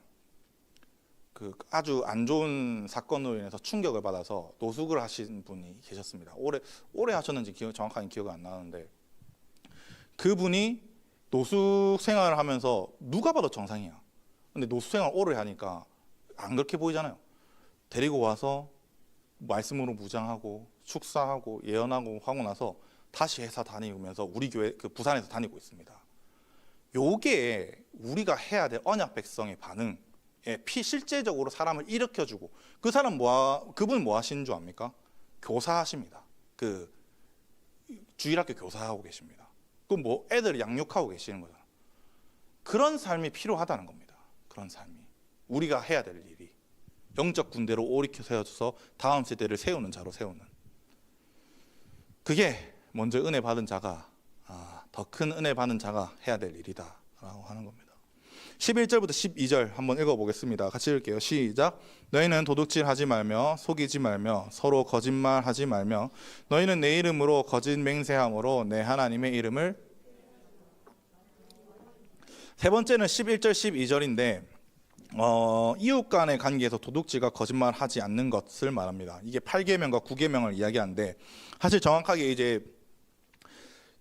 그 아주 안 좋은 사건으로 인해서 충격을 받아서 노숙을 하신 분이 계셨습니다. 오래 하셨는지 정확하게 기억이 안 나는데 그분이 노숙 생활을 하면서 누가 봐도 정상이야. 근데 노숙 생활 오래 하니까 안 그렇게 보이잖아요. 데리고 와서 말씀으로 무장하고 축사하고 예언하고 하고 나서 다시 회사 다니면서 우리 교회 그 부산에서 다니고 있습니다. 요게 우리가 해야 될 언약 백성의 반응. 실제적으로 사람을 일으켜주고 그 사람 그분 뭐 하시는 줄 압니까? 교사하십니다. 그 주일학교 교사하고 계십니다. 그 뭐 애들 양육하고 계시는 거잖아. 그런 삶이 필요하다는 겁니다. 그런 삶이 우리가 해야 될 일이 영적 군대로 오리켜 세워서 다음 세대를 세우는 자로 세우는 그게 먼저 은혜 받은 자가 더 큰 은혜 받은 자가 해야 될 일이다라고 하는 겁니다. 11절부터 12절 한번 읽어보겠습니다. 같이 읽을게요. 시작. 너희는 도둑질하지 말며 속이지 말며 서로 거짓말하지 말며 너희는 내 이름으로 거짓 맹세함으로 내 하나님의 이름을 세 번째는 11절 12절인데 이웃 간의 관계에서 도둑질과 거짓말하지 않는 것을 말합니다. 이게 8계명과 9계명을 이야기하는데 사실 정확하게 이제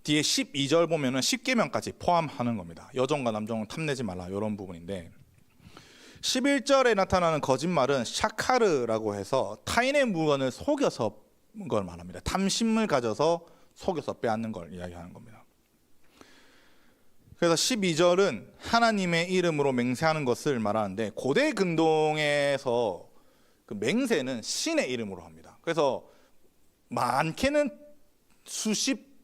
뒤에 12절 보면은 10계명까지 포함하는 겁니다. 여종과 남종을 탐내지 말라 이런 부분인데 11절에 나타나는 거짓말은 샤카르라고 해서 타인의 물건을 속여서 걸 말합니다. 탐심을 가져서 속여서 빼앗는 걸 이야기하는 겁니다. 그래서 12절은 하나님의 이름으로 맹세하는 것을 말하는데 고대 근동에서 그 맹세는 신의 이름으로 합니다. 그래서 많게는 수십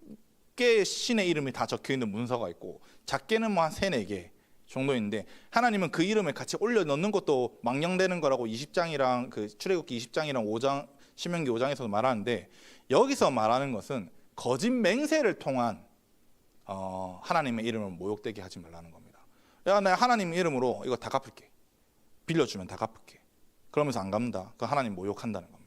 개의 신의 이름이 다 적혀 있는 문서가 있고 작게는 뭐 한 3-4개 정도인데 하나님은 그 이름을 같이 올려 넣는 것도 망령되는 거라고 20장이랑 그 출애굽기 20장이랑 5장 신명기 5장에서도 말하는데 여기서 말하는 것은 거짓 맹세를 통한 하나님의 이름을 모욕되게 하지 말라는 겁니다. 야, 내가 하나님 이름으로 이거 다 갚을게. 빌려주면 다 갚을게. 그러면서 안 갚는다. 그 하나님 모욕한다는 겁니다.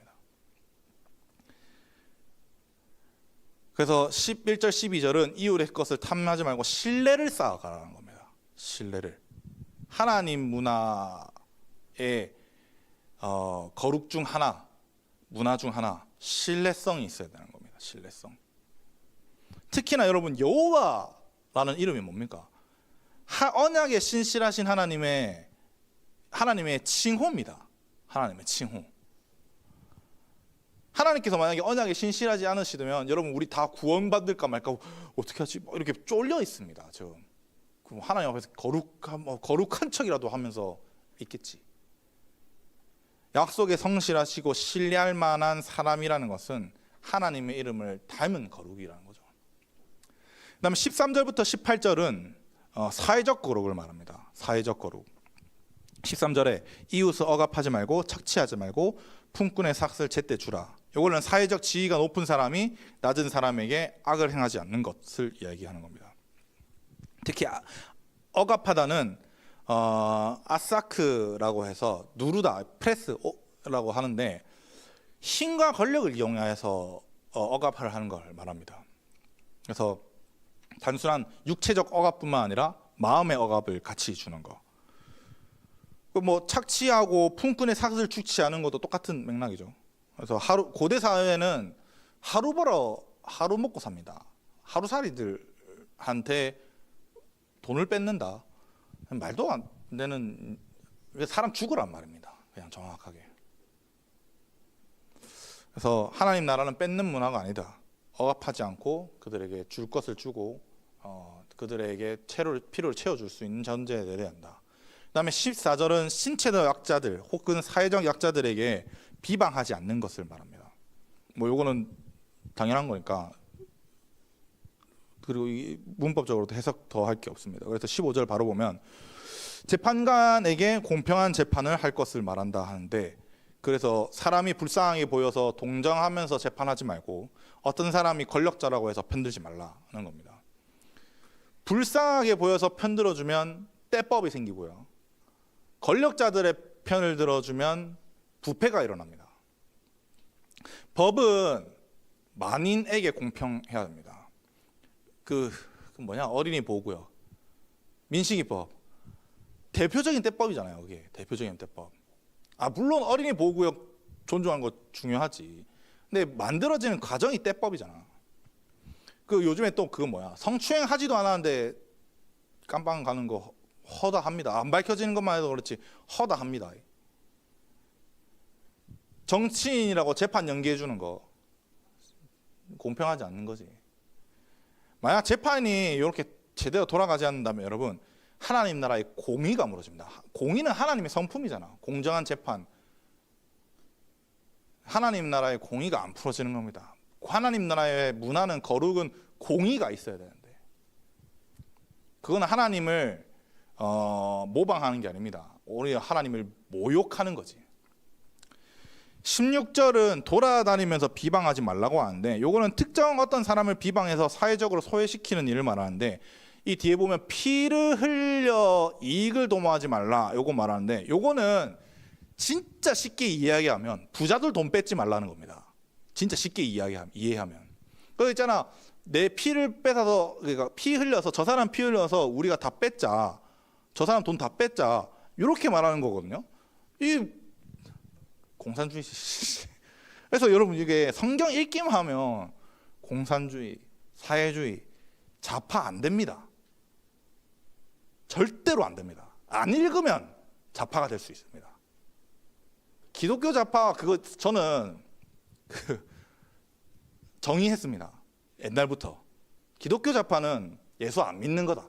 그래서 11절 12절은 이웃의 것을 탐하지 말고 신뢰를 쌓아가라는 겁니다. 신뢰를. 하나님 문화의 거룩 중 하나, 문화 중 하나, 신뢰성이 있어야 되는 겁니다. 신뢰성. 특히나 여러분 여호와라는 이름이 뭡니까? 언약에 신실하신 하나님의 칭호입니다. 하나님의 칭호. 하나님께서 만약에 언약에 신실하지 않으시면 여러분 우리 다 구원받을까 말까 어떻게 하지? 이렇게 쫄려 있습니다. 지금 하나님 앞에서 거룩한 척이라도 하면서 있겠지. 약속에 성실하시고 신뢰할 만한 사람이라는 것은 하나님의 이름을 닮은 거룩이라는 거죠. 그다음에 13절부터 18절은 사회적 거룩을 말합니다. 사회적 거룩. 13절에 이웃을 억압하지 말고 착취하지 말고 품꾼의 삭을 제때 주라. 이거는 사회적 지위가 높은 사람이 낮은 사람에게 악을 행하지 않는 것을 이야기하는 겁니다. 특히 억압하다는 아사크라고 해서 누르다, 프레스라고 하는데 힘과 권력을 이용해서 억압을 하는 걸 말합니다. 그래서 단순한 육체적 억압뿐만 아니라 마음의 억압을 같이 주는 거. 뭐 착취하고 품꾼의 삭을 축취하는 것도 똑같은 맥락이죠. 그래서 고대 사회는 하루 벌어 하루 먹고 삽니다. 하루살이들한테 돈을 뺏는다. 말도 안 되는, 사람 죽으란 말입니다. 그냥 정확하게. 그래서 하나님 나라는 뺏는 문화가 아니다. 억압하지 않고 그들에게 줄 것을 주고 그들에게 필요를 채워줄 수 있는 전제에 내려야 한다. 그 다음에 14절은 신체적 약자들 혹은 사회적 약자들에게 비방하지 않는 것을 말합니다. 뭐 요거는 당연한 거니까, 그리고 문법적으로도 해석 더 할 게 없습니다. 그래서 15절 바로 보면 재판관에게 공평한 재판을 할 것을 말한다 하는데, 그래서 사람이 불쌍하게 보여서 동정하면서 재판하지 말고 어떤 사람이 권력자라고 해서 편들지 말라는 겁니다. 불쌍하게 보여서 편들어주면 떼법이 생기고요. 권력자들의 편을 들어주면 부패가 일어납니다. 법은 만인에게 공평해야 합니다. 어린이 보호구역, 민식이법, 대표적인 떼법이잖아요. 그게 대표적인 떼법. 물론 어린이 보호구역 존중하는 거 중요하지. 근데 만들어지는 과정이 떼법이잖아. 요즘에 또 성추행 하지도 않았는데 깜빵 가는 거 허다합니다. 안 밝혀지는 것만 해도 그렇지 허다합니다. 정치인이라고 재판 연기해 주는 거 공평하지 않는 거지. 만약 재판이 이렇게 제대로 돌아가지 않는다면 여러분 하나님 나라의 공의가 무너집니다. 공의는 하나님의 성품이잖아. 공정한 재판. 하나님 나라의 공의가 안 풀어지는 겁니다. 하나님 나라의 문화는, 거룩은 공의가 있어야 되는데 그건 하나님을 모방하는 게 아닙니다. 오히려 하나님을 모욕하는 거지. 16절은 돌아다니면서 비방하지 말라고 하는데, 요거는 특정 어떤 사람을 비방해서 사회적으로 소외시키는 일을 말하는데, 이 뒤에 보면 피를 흘려 이익을 도모하지 말라 요거 말하는데, 요거는 진짜 쉽게 이야기하면 부자들 돈 뺏지 말라는 겁니다. 진짜 쉽게 이해하면. 그거 있잖아, 내 피를 뺏어서, 그러니까 피 흘려서, 저 사람 피 흘려서 우리가 다 뺏자, 저 사람 돈 다 뺏자, 이렇게 말하는 거거든요. 이 공산주의. 그래서 여러분 이게 성경 읽기만 하면 공산주의, 사회주의, 좌파 안 됩니다. 절대로 안 됩니다. 안 읽으면 좌파가 될 수 있습니다. 기독교 좌파, 그거 저는 정의했습니다. 옛날부터. 기독교 좌파는 예수 안 믿는 거다.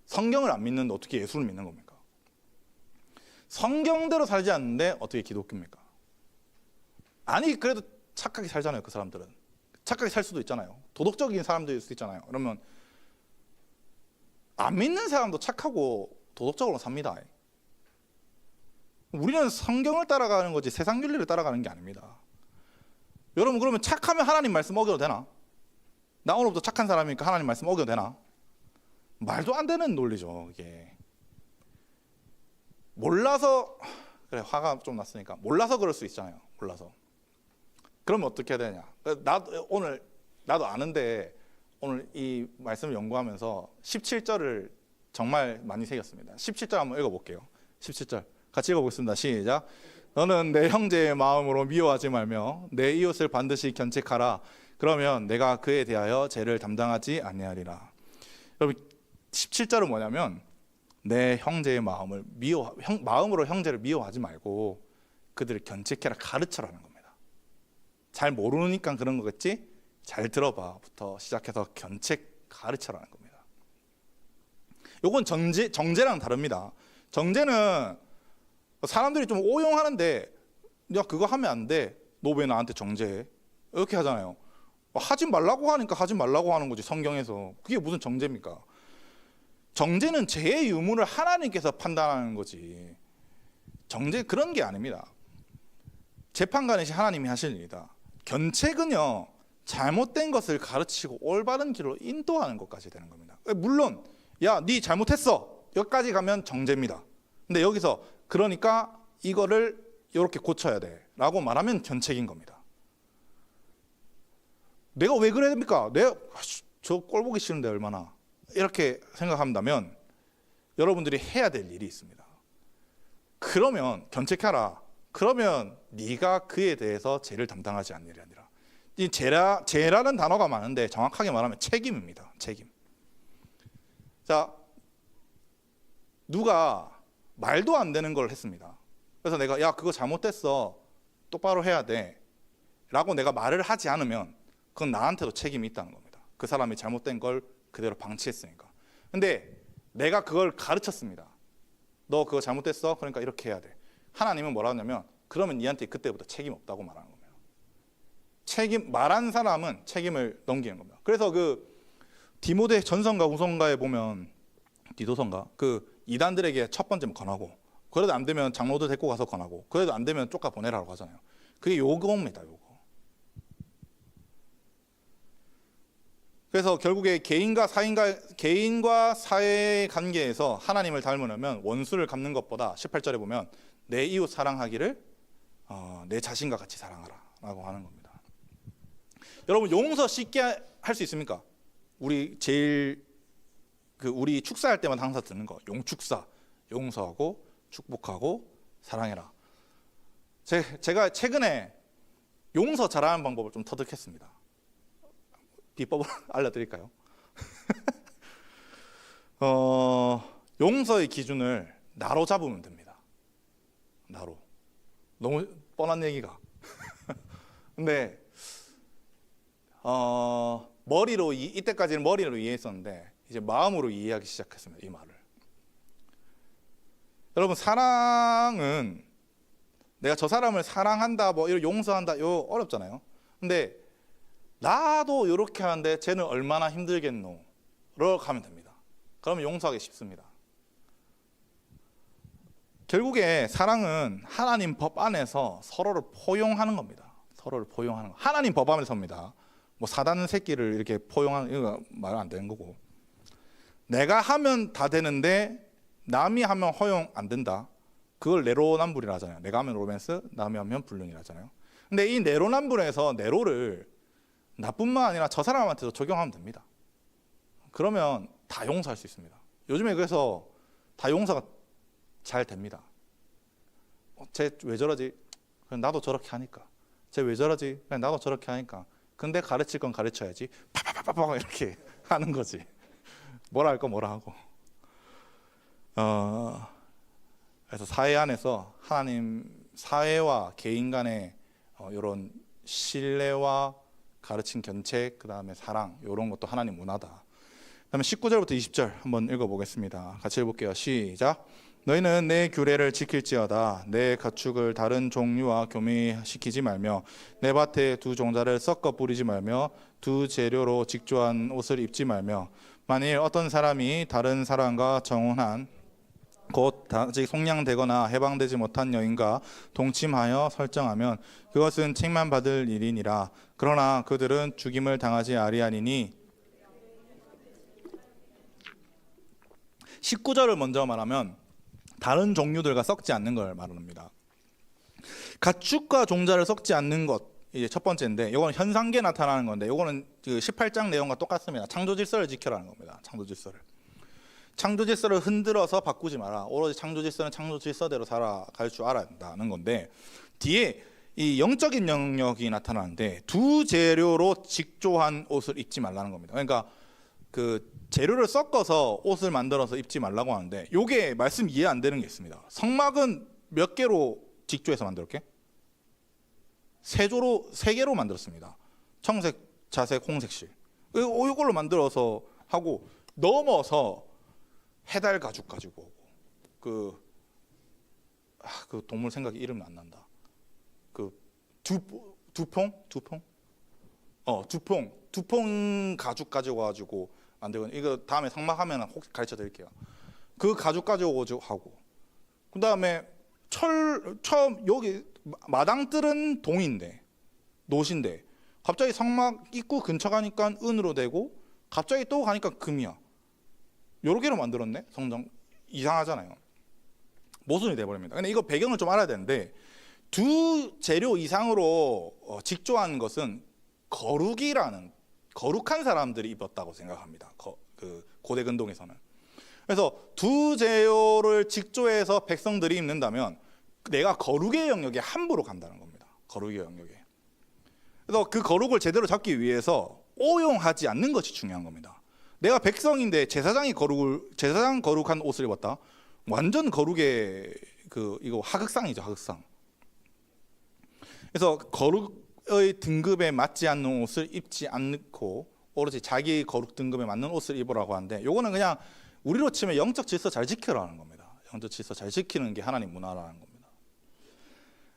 성경을 안 믿는데 어떻게 예수를 믿는 겁니까? 성경대로 살지 않는데 어떻게 기독교입니까? 아니 그래도 착하게 살잖아요. 그 사람들은 착하게 살 수도 있잖아요. 도덕적인 사람들일 수도 있잖아요. 그러면 안 믿는 사람도 착하고 도덕적으로 삽니다. 우리는 성경을 따라가는 거지 세상 윤리를 따라가는 게 아닙니다. 여러분 그러면 착하면 하나님 말씀 어겨도 되나? 나 오늘부터 착한 사람이니까 하나님 말씀 어겨도 되나? 말도 안 되는 논리죠. 이게 몰라서, 그래 화가 좀 났으니까 몰라서 그럴 수 있잖아요. 몰라서. 그러면 어떻게 해야 되냐? 나도 아는데 오늘 이 말씀을 연구하면서 17절을 정말 많이 새겼습니다. 17절 한번 읽어볼게요. 17절 같이 읽어보겠습니다. 시작. 너는 내 형제의 마음으로 미워하지 말며 내 이웃을 반드시 견책하라. 그러면 내가 그에 대하여 죄를 담당하지 아니하리라. 여러분 17절은 뭐냐면 내 형제의 마음으로 형제를 미워하지 말고 그들을 견책해라, 가르쳐라는 겁니다. 잘 모르니까 그런 거겠지? 잘 들어봐부터 시작해서 견책, 가르쳐라는 겁니다. 요건 정죄랑 다릅니다. 정죄는 사람들이 좀 오용하는데 야 그거 하면 안 돼, 너 왜 나한테 정죄해? 이렇게 하잖아요. 하지 말라고 하니까 하지 말라고 하는 거지, 성경에서. 그게 무슨 정죄입니까? 정죄는 죄의 유무를 하나님께서 판단하는 거지, 정죄 그런 게 아닙니다. 재판관이신 하나님이 하실 일이다. 견책은요, 잘못된 것을 가르치고 올바른 길로 인도하는 것까지 되는 겁니다. 물론 야 네 잘못했어, 여기까지 가면 정죄입니다. 근데 여기서 그러니까 이거를 이렇게 고쳐야 돼 라고 말하면 견책인 겁니다. 내가 왜 그래야 됩니까? 내가 저 꼴 보기 싫은데 얼마나, 이렇게 생각한다면 여러분들이 해야 될 일이 있습니다. 그러면 견책하라. 그러면 네가 그에 대해서 죄를 담당하지 않는 일이 아니라, 이 죄라는 단어가 많은데 정확하게 말하면 책임입니다. 책임. 자, 누가 말도 안 되는 걸 했습니다. 그래서 내가 야 그거 잘못됐어, 똑바로 해야 돼 라고 내가 말을 하지 않으면 그건 나한테도 책임이 있다는 겁니다. 그 사람이 잘못된 걸 그대로 방치했으니까. 근데 내가 그걸 가르쳤습니다. 너 그거 잘못됐어, 그러니까 이렇게 해야 돼. 하나님은 뭐라 하냐면 그러면 니한테 그때부터 책임 없다고 말하는 겁니다. 말한 사람은 책임을 넘기는 겁니다. 그래서 그 디모데 전서인가 후서인가에 보면, 디도서인가, 그 이단들에게 첫 번째 권하고, 그래도 안 되면 장로들 데리고 가서 권하고, 그래도 안 되면 쫓아 보내라고 하잖아요. 그게 요거입니다. 요거. 그래서 결국에 개인과 사회의 관계에서 하나님을 닮으려면 원수를 갚는 것보다 18절에 보면 내 이웃 사랑하기를 내 자신과 같이 사랑하라 라고 하는 겁니다. 여러분 용서 쉽게 할 수 있습니까? 우리 우리 축사할 때마다 항상 듣는 거, 용축사, 용서하고 축복하고 사랑해라. 제가 최근에 용서 잘하는 방법을 좀 터득했습니다. 비법을 알려드릴까요? 용서의 기준을 나로 잡으면 됩니다. 나로. 너무 뻔한 얘기가. 근데 이때까지는 머리로 이해했었는데 이제 마음으로 이해하기 시작했습니다. 이 말을. 여러분 사랑은 내가 저 사람을 사랑한다, 뭐 이런 용서한다, 요 어렵잖아요. 근데 나도 이렇게 하는데 쟤는 얼마나 힘들겠노로 가면 됩니다. 그러면 용서하기 쉽습니다. 결국에 사랑은 하나님 법 안에서 서로를 포용하는 겁니다. 서로를 포용하는 거. 하나님 법 안에서입니다. 뭐 사단 새끼를 이렇게 포용하는, 이거 말 안 되는 거고. 내가 하면 다 되는데 남이 하면 허용 안 된다. 그걸 내로남불이라 하잖아요. 내가 하면 로맨스, 남이 하면 불륜이라 하잖아요. 근데 이 내로남불에서 내로를 나뿐만 아니라 저 사람한테도 적용하면 됩니다. 그러면 다 용서할 수 있습니다. 요즘에 그래서 다 용서가 잘 됩니다. 쟤 왜 저러지? 그냥 나도 저렇게 하니까. 쟤 왜 저러지? 그냥 나도 저렇게 하니까. 근데 가르칠 건 가르쳐야지. 파파파파파 이렇게 하는 거지. 뭐라 할 거 뭐라 하고. 그래서 사회 안에서 하나님, 사회와 개인 간의 이런 신뢰와 가르친 견책, 그 다음에 사랑, 이런 것도 하나님 문화다. 그 다음에 19절부터 20절 한번 읽어보겠습니다. 같이 읽어볼게요. 시작. 너희는 내 규례를 지킬지어다. 내 가축을 다른 종류와 교미시키지 말며 내 밭에 두 종자를 섞어 뿌리지 말며 두 재료로 직조한 옷을 입지 말며 만일 어떤 사람이 다른 사람과 정혼한 곧 아직 속량되거나 해방되지 못한 여인과 동침하여 설정하면 그것은 책망받을 일이니라. 그러나 그들은 죽임을 당하지 아니하리니. 19절을 먼저 말하면 다른 종류들과 섞지 않는 걸 말합니다. 가축과 종자를 섞지 않는 것, 이제 첫 번째인데, 이거는 현상계에 나타나는 건데, 이거는 그 18장 내용과 똑같습니다. 창조 질서를 지켜라는 겁니다. 창조 질서를. 창조 질서를 흔들어서 바꾸지 마라. 오로지 창조 질서는 창조 질서대로 살아갈 줄 알아야 한다는 건데, 뒤에 이 영적인 영역이 나타나는데 두 재료로 직조한 옷을 입지 말라는 겁니다. 그러니까 그 재료를 섞어서 옷을 만들어서 입지 말라고 하는데, 요게 말씀 이해 안 되는 게 있습니다. 성막은 몇 개로 직조해서 만들었게? 세 개로 만들었습니다. 청색, 자색, 홍색실. 이걸로 만들어서 하고, 넘어서 해달 가죽 가지고 오고, 그 동물 생각이 이름이 안 난다. 그 두퐁 가죽 가지고 가지고 만들고, 이거 다음에 상막하면 혹시 가르쳐 드릴게요. 그 가죽 가지고 하고, 그 다음에 처음 여기 마당뜰은 노신데 갑자기 성막 입구 근처 가니까 은으로 되고, 갑자기 또 가니까 금이야. 여러 개로 만들었네. 성전 이상하잖아요. 모순이 돼버립니다. 근데 이거 배경을 좀 알아야 되는데, 두 재료 이상으로 직조한 것은 거룩한 사람들이 입었다고 생각합니다. 그 고대 근동에서는. 그래서 두 재료를 직조해서 백성들이 입는다면 내가 거룩의 영역에 함부로 간다는 겁니다. 거룩의 영역에. 그래서 그 거룩을 제대로 잡기 위해서 오용하지 않는 것이 중요한 겁니다. 내가 백성인데 제사장 거룩한 옷을 입었다. 완전 거룩의 이거 하극상이죠, 하극상. 그래서 거룩의 등급에 맞지 않는 옷을 입지 않고 오로지 자기 거룩 등급에 맞는 옷을 입으라고 하는데, 요거는 그냥 우리로 치면 영적 질서 잘 지키라는 겁니다. 영적 질서 잘 지키는 게 하나님 문화라는 겁니다.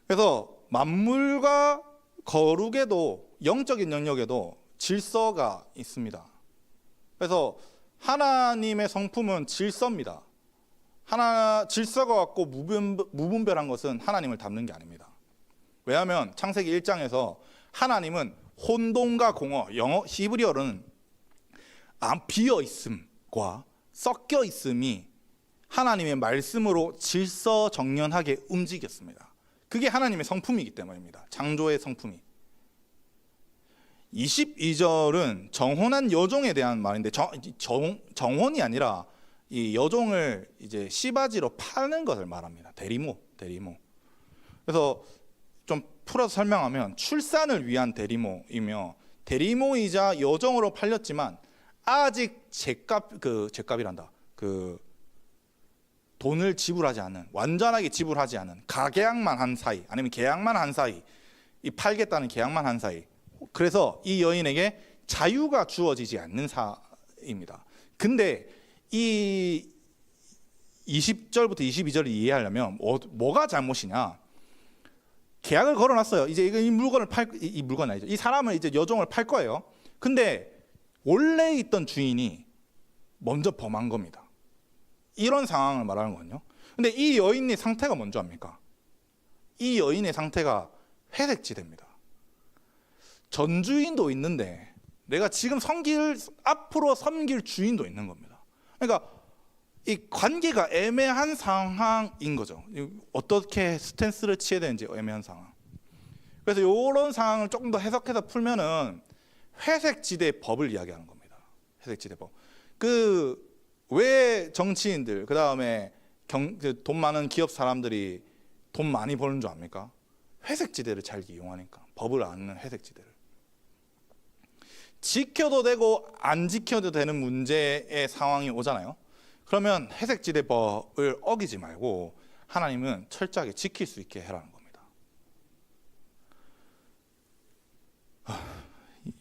그래서 만물과 거룩에도, 영적인 영역에도 질서가 있습니다. 그래서 하나님의 성품은 질서입니다. 질서가 같고 무분별한 것은 하나님을 닮는 게 아닙니다. 왜냐하면 창세기 1장에서 하나님은 혼돈과 공허, 히브리어는 비어 있음과 섞여 있음이 하나님의 말씀으로 질서정연하게 움직였습니다. 그게 하나님의 성품이기 때문입니다. 창조의 성품이. 22절은 정혼한 여종에 대한 말인데, 정혼이 아니라 이 여종을 이제 시바지로 파는 것을 말합니다. 대리모. 그래서 좀 풀어서 설명하면, 출산을 위한 대리모이며, 대리모이자 여종으로 팔렸지만 아직 제값이란다. 돈을 지불하지 않은, 완전하게 지불하지 않은, 가계약만 한 사이, 아니면 계약만 한 사이, 이 팔겠다는 계약만 한 사이. 그래서 이 여인에게 자유가 주어지지 않는 사이입니다. 근데 이 20절부터 22절을 이해하려면 뭐가 잘못이냐? 계약을 걸어놨어요. 이제 이 물건을 이 물건 아니죠. 이 사람은 이제 여종을 팔 거예요. 근데 원래 있던 주인이 먼저 범한 겁니다. 이런 상황을 말하는 거거든요. 근데 이 여인의 상태가 먼저 합니까? 이 여인의 상태가 회색지대입니다. 전 주인도 있는데 내가 지금 앞으로 섬길 주인도 있는 겁니다. 그러니까 이 관계가 애매한 상황인 거죠. 어떻게 스탠스를 취해야 되는지 애매한 상황. 그래서 이런 상황을 조금 더 해석해서 풀면은 회색지대 법을 이야기하는 겁니다. 회색지대 법. 왜 정치인들, 그 다음에 돈 많은 기업 사람들이 돈 많이 버는 줄 압니까? 회색지대를 잘 이용하니까. 법을 아는 회색지대를. 지켜도 되고 안 지켜도 되는 문제의 상황이 오잖아요. 그러면 회색지대법을 어기지 말고 하나님은 철저하게 지킬 수 있게 해라는 겁니다.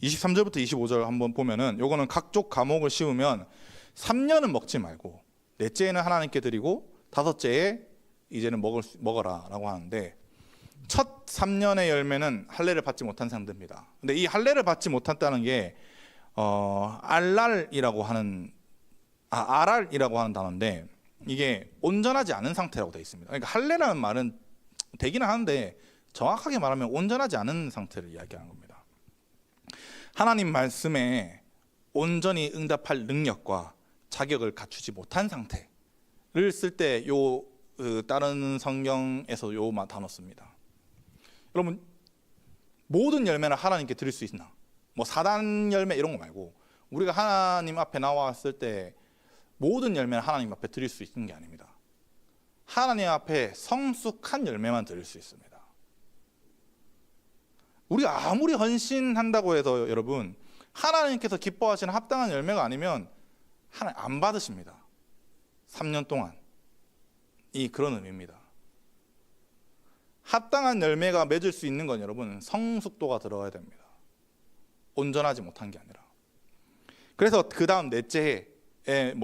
23절부터 25절 한번 보면은, 요거는 각종 과목을 씌우면 3년은 먹지 말고 넷째에는 하나님께 드리고 다섯째에 이제는 먹어라 라고 하는데, 첫 3년의 열매는 할례를 받지 못한 사람들입니다. 근데 이 할례를 받지 못했다는 게 아랄이라고 하는 단어인데, 이게 온전하지 않은 상태라고 되어 있습니다. 그러니까 할례라는 말은 되기는 하는데 정확하게 말하면 온전하지 않은 상태를 이야기하는 겁니다. 하나님 말씀에 온전히 응답할 능력과 자격을 갖추지 못한 상태를 쓸 때 다른 성경에서 요 단어 씁니다. 여러분, 모든 열매를 하나님께 드릴 수 있나? 뭐 사단 열매 이런 거 말고, 우리가 하나님 앞에 나왔을 때 모든 열매를 하나님 앞에 드릴 수 있는 게 아닙니다. 하나님 앞에 성숙한 열매만 드릴 수 있습니다. 우리가 아무리 헌신한다고 해서 여러분 하나님께서 기뻐하시는 합당한 열매가 아니면 하나님 안 받으십니다. 3년 동안. 이 그런 의미입니다. 합당한 열매가 맺을 수 있는 건 여러분 성숙도가 들어가야 됩니다. 온전하지 못한 게 아니라. 그래서 그 다음 넷째 해에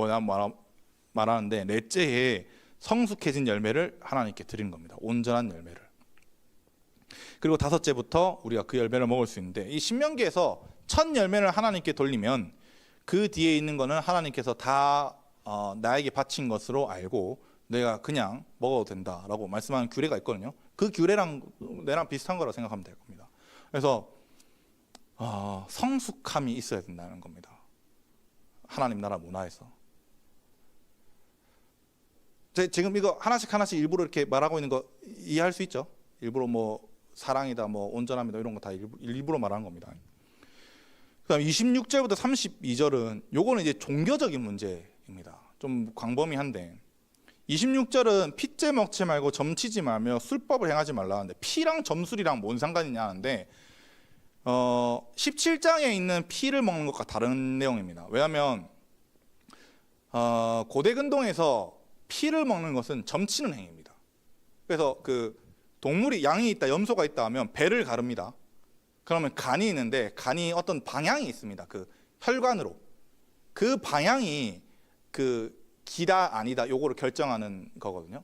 말하는데 넷째 해에 성숙해진 열매를 하나님께 드리는 겁니다. 온전한 열매를. 그리고 다섯째부터 우리가 그 열매를 먹을 수 있는데 이 신명기에서 첫 열매를 하나님께 돌리면 그 뒤에 있는 거는 하나님께서 다 나에게 바친 것으로 알고 내가 그냥 먹어도 된다라고 말씀하는 규례가 있거든요. 그 규례랑 내랑 비슷한 거라고 생각하면 될 겁니다. 그래서 성숙함이 있어야 된다는 겁니다. 하나님 나라 문화에서. 지금 이거 하나씩 일부러 이렇게 말하고 있는 거 이해할 수 있죠? 일부러 뭐 사랑이다, 뭐 온전함이다 이런 거 다 일부러 말하는 겁니다. 그다음 26절부터 32절은 요거는 이제 종교적인 문제입니다. 좀 광범위한데 26절은 피째 먹지 말고 점치지 말며 술법을 행하지 말라 하는데 피랑 점술이랑 뭔 상관이냐 하는데 17장에 있는 피를 먹는 것과 다른 내용입니다. 왜냐하면 고대 근동에서 피를 먹는 것은 점치는 행위입니다. 그래서 그 동물이 양이 있다, 염소가 있다 하면 배를 가릅니다. 그러면 간이 있는데 간이 어떤 방향이 있습니다. 그 혈관으로 그 방향이 그 기다 아니다 요거를 결정하는 거거든요.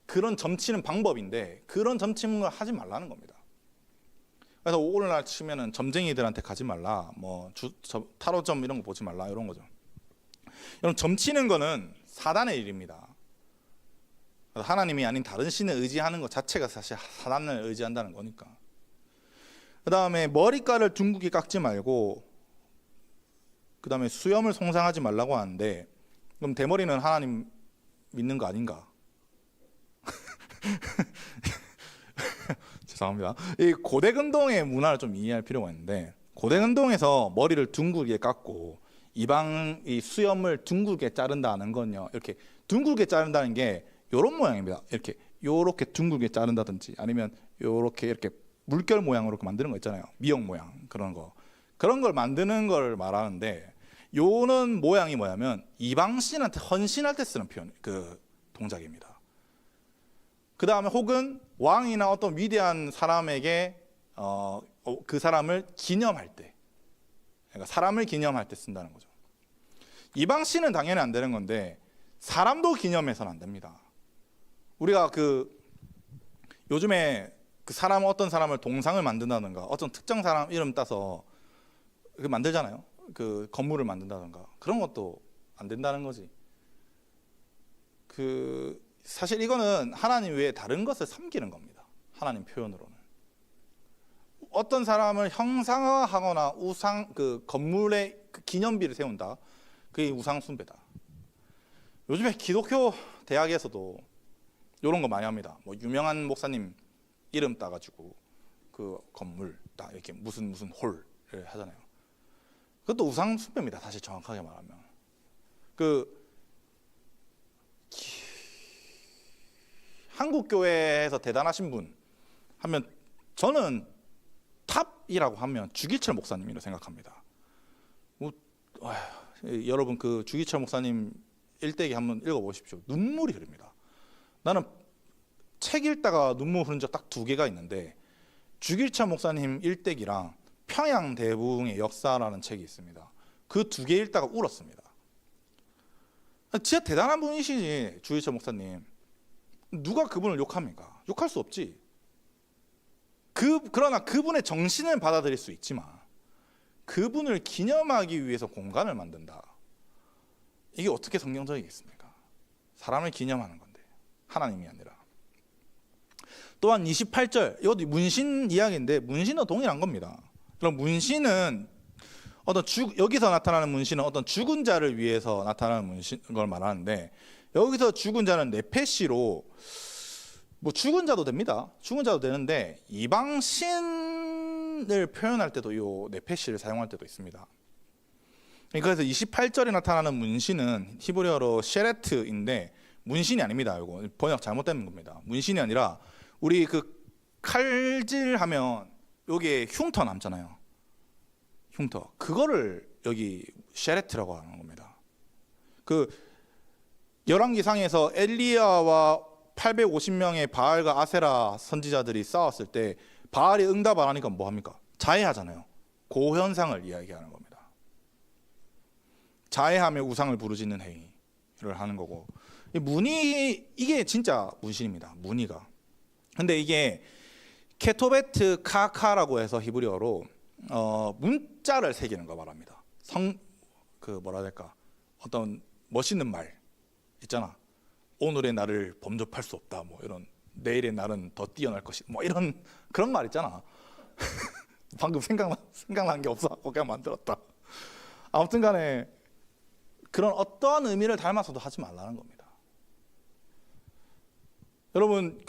그런 점치는 방법인데 그런 점치는 걸 하지 말라는 겁니다. 그래서 오늘날 치면은 점쟁이들한테 가지 말라, 뭐 타로점 이런 거 보지 말라 이런 거죠. 여러분 점치는 거는 사단의 일입니다. 하나님이 아닌 다른 신을 의지하는 것 자체가 사실 사단을 의지한다는 거니까. 그 다음에 머리카락을 둥글게 깎지 말고 그 다음에 수염을 송상하지 말라고 하는데 그럼 대머리는 하나님 믿는 거 아닌가? 죄송합니다. 이 고대 근동의 문화를 좀 이해할 필요가 있는데 고대 근동에서 머리를 둥글게 깎고 이 수염을 둥글게 자른다는 건요. 이렇게 둥글게 자른다는 게 이런 모양입니다. 이렇게 둥글게 자른다든지 아니면 이렇게 물결 모양으로 만드는 거 있잖아요. 미역 모양 그런 걸 만드는 걸 말하는데 요는 모양이 뭐냐면 이방 신한테 헌신할 때 쓰는 표현 그 동작입니다. 그 다음에 혹은 왕이나 어떤 위대한 사람에게 그 사람을 기념할 때, 그러니까 사람을 기념할 때 쓴다는 거죠. 이방 신은 당연히 안 되는 건데 사람도 기념해서는 안 됩니다. 우리가 요즘에 어떤 사람을 동상을 만든다든가 어떤 특정 사람 이름 따서 만들잖아요. 그 건물을 만든다든가 그런 것도 안 된다는 거지. 사실 이거는 하나님 외에 다른 것을 섬기는 겁니다. 하나님 표현으로는 어떤 사람을 형상화하거나 건물에 기념비를 세운다. 그게 우상 숭배다. 요즘에 기독교 대학에서도 이런 거 많이 합니다. 뭐 유명한 목사님 이름 따가지고 그 건물 딱 이렇게 무슨 홀을 하잖아요. 그것도 우상 숭배입니다. 사실 정확하게 말하면 한국 교회에서 대단하신 분 하면 저는 탑이라고 하면 주기철 목사님이라고 생각합니다. 여러분 그 주기철 목사님 일대기 한번 읽어보십시오. 눈물이 흐릅니다. 나는 책 읽다가 눈물 흐른 적 딱 2개가 있는데 주기철 목사님 일대기랑 평양 대붕의 역사라는 책이 있습니다. 그 2개 읽다가 울었습니다. 진짜 대단한 분이시지 주기철 목사님. 누가 그분을 욕합니까? 욕할 수 없지. 그러나 그분의 정신을 받아들일 수 있지만 그분을 기념하기 위해서 공간을 만든다. 이게 어떻게 성경적이겠습니까? 사람을 기념하는 건데 하나님이 아니라. 또한 28절 이것도 문신 이야기인데 문신은 동일한 겁니다. 그럼 문신은 여기서 나타나는 문신은 어떤 죽은 자를 위해서 나타나는 걸 말하는데 여기서 죽은 자는 네페시로 뭐 죽은 자도 됩니다. 죽은 자도 되는데 이방 신을 표현할 때도 이 네페시를 사용할 때도 있습니다. 그래서 28절에 나타나는 문신은 히브리어로 셰레트인데 문신이 아닙니다. 이거 번역 잘못된 겁니다. 문신이 아니라 우리 그 칼질하면 여기에 흉터 남잖아요. 흉터. 그거를 여기 셰레트라고 하는 겁니다. 그 열왕기상에서 엘리야와 850명의 바알과 아세라 선지자들이 싸웠을 때 바알이 응답 안 하니까 뭐 합니까? 자해하잖아요. 그 현상을 이야기하는 겁니다. 자해하며 우상을 부르짖는 행위를 하는 거고, 무늬, 이게 진짜 문신입니다. 무늬가. 근데 이게 케토베트 카카라고 해서 히브리어로 문자를 새기는 거 말합니다. 그 뭐라 해야 될까? 어떤 멋있는 말 있잖아. 오늘의 나를 범접할 수 없다. 뭐 이런, 내일의 날은 더 뛰어날 것이다. 뭐 이런 그런 말 있잖아. 방금 생각난 게 없어서 그냥 만들었다. 아무튼간에 그런 어떠한 의미를 닮아서도 하지 말라는 겁니다. 여러분,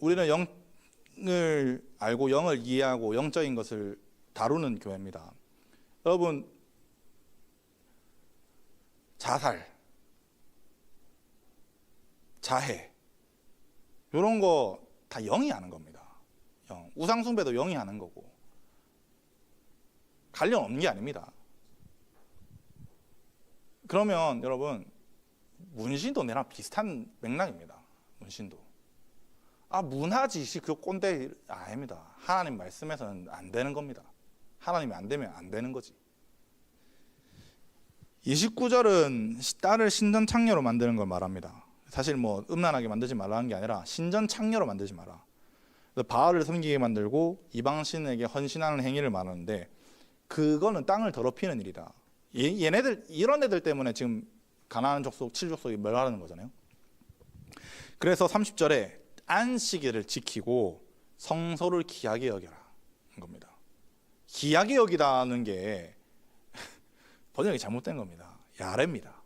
우리는 영을 알고 영을 이해하고 영적인 것을 다루는 교회입니다. 여러분, 자살, 자해, 이런 거 다 영이 하는 겁니다. 우상숭배도 영이 하는 거고, 관련 없는 게 아닙니다. 그러면 여러분, 문신도 내랑 비슷한 맥락입니다. 문신도. 문화지식 그 꼰대 아닙니다. 하나님 말씀에서는 안 되는 겁니다. 하나님이 안 되면 안 되는 거지. 29절은 딸을 신전창녀로 만드는 걸 말합니다. 사실 뭐 음란하게 만들지 말라는 게 아니라 신전창녀로 만들지 마라. 바알을 섬기게 만들고 이방신에게 헌신하는 행위를 말하는데, 그거는 땅을 더럽히는 일이다. 얘네들, 이런 애들 때문에 지금 가나안 족속, 7족속이 멸하는 거잖아요. 그래서 30절에 안식일을 지키고 성소를 귀하게 여겨라 한 겁니다. 귀하게 여기다는 게 번역이 잘못된 겁니다. 야레입니다.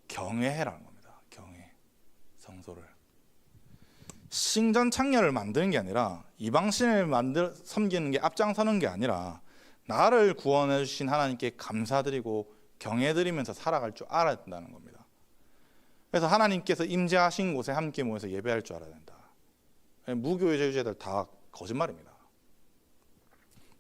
경외해라는 겁니다. 경외, 성소를. 신전 창녀를 만드는 게 아니라, 이방신을 섬기는 게 앞장서는 게 아니라, 나를 구원해 주신 하나님께 감사드리고 경외드리면서 살아갈 줄 알아야 된다는 겁니다. 그래서 하나님께서 임재하신 곳에 함께 모여서 예배할 줄 알아야 된다. 무교제주자들 다 거짓말입니다.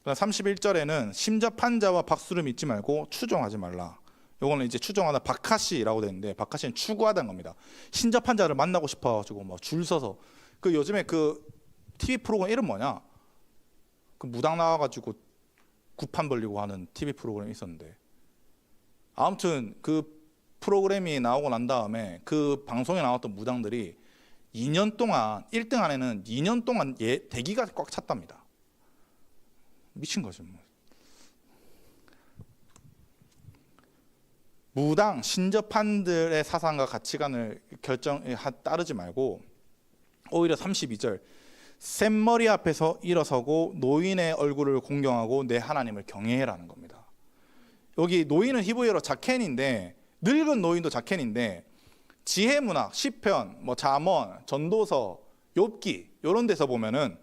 31절에는 심접한 자와 박수를 믿지 말고 추종하지 말라. 요거는 이제 추종하다 바카시라고 되는데, 바카시는 추구하다는 겁니다. 신접한 자를 만나고 싶어가지고 뭐 줄 서서, 요즘에 TV 프로그램 이름 뭐냐? 무당 나와가지고 구판 벌리고 하는 TV 프로그램이 있었는데, 아무튼 그 프로그램이 나오고 난 다음에 그 방송에 나왔던 무당들이 2년 동안 1등 안에는 2년 동안 대기가 꽉 찼답니다. 미친 거죠. 무당 신접한들의 사상과 가치관을 따르지 말고, 오히려 32절, 샘머리 앞에서 일어서고 노인의 얼굴을 공경하고 내 하나님을 경외해라는 겁니다. 여기 노인은 히브리어로 자켄인데, 늙은 노인도 자켄인데, 지혜문학, 시편, 잠언, 전도서, 욥기 이런 데서 보면은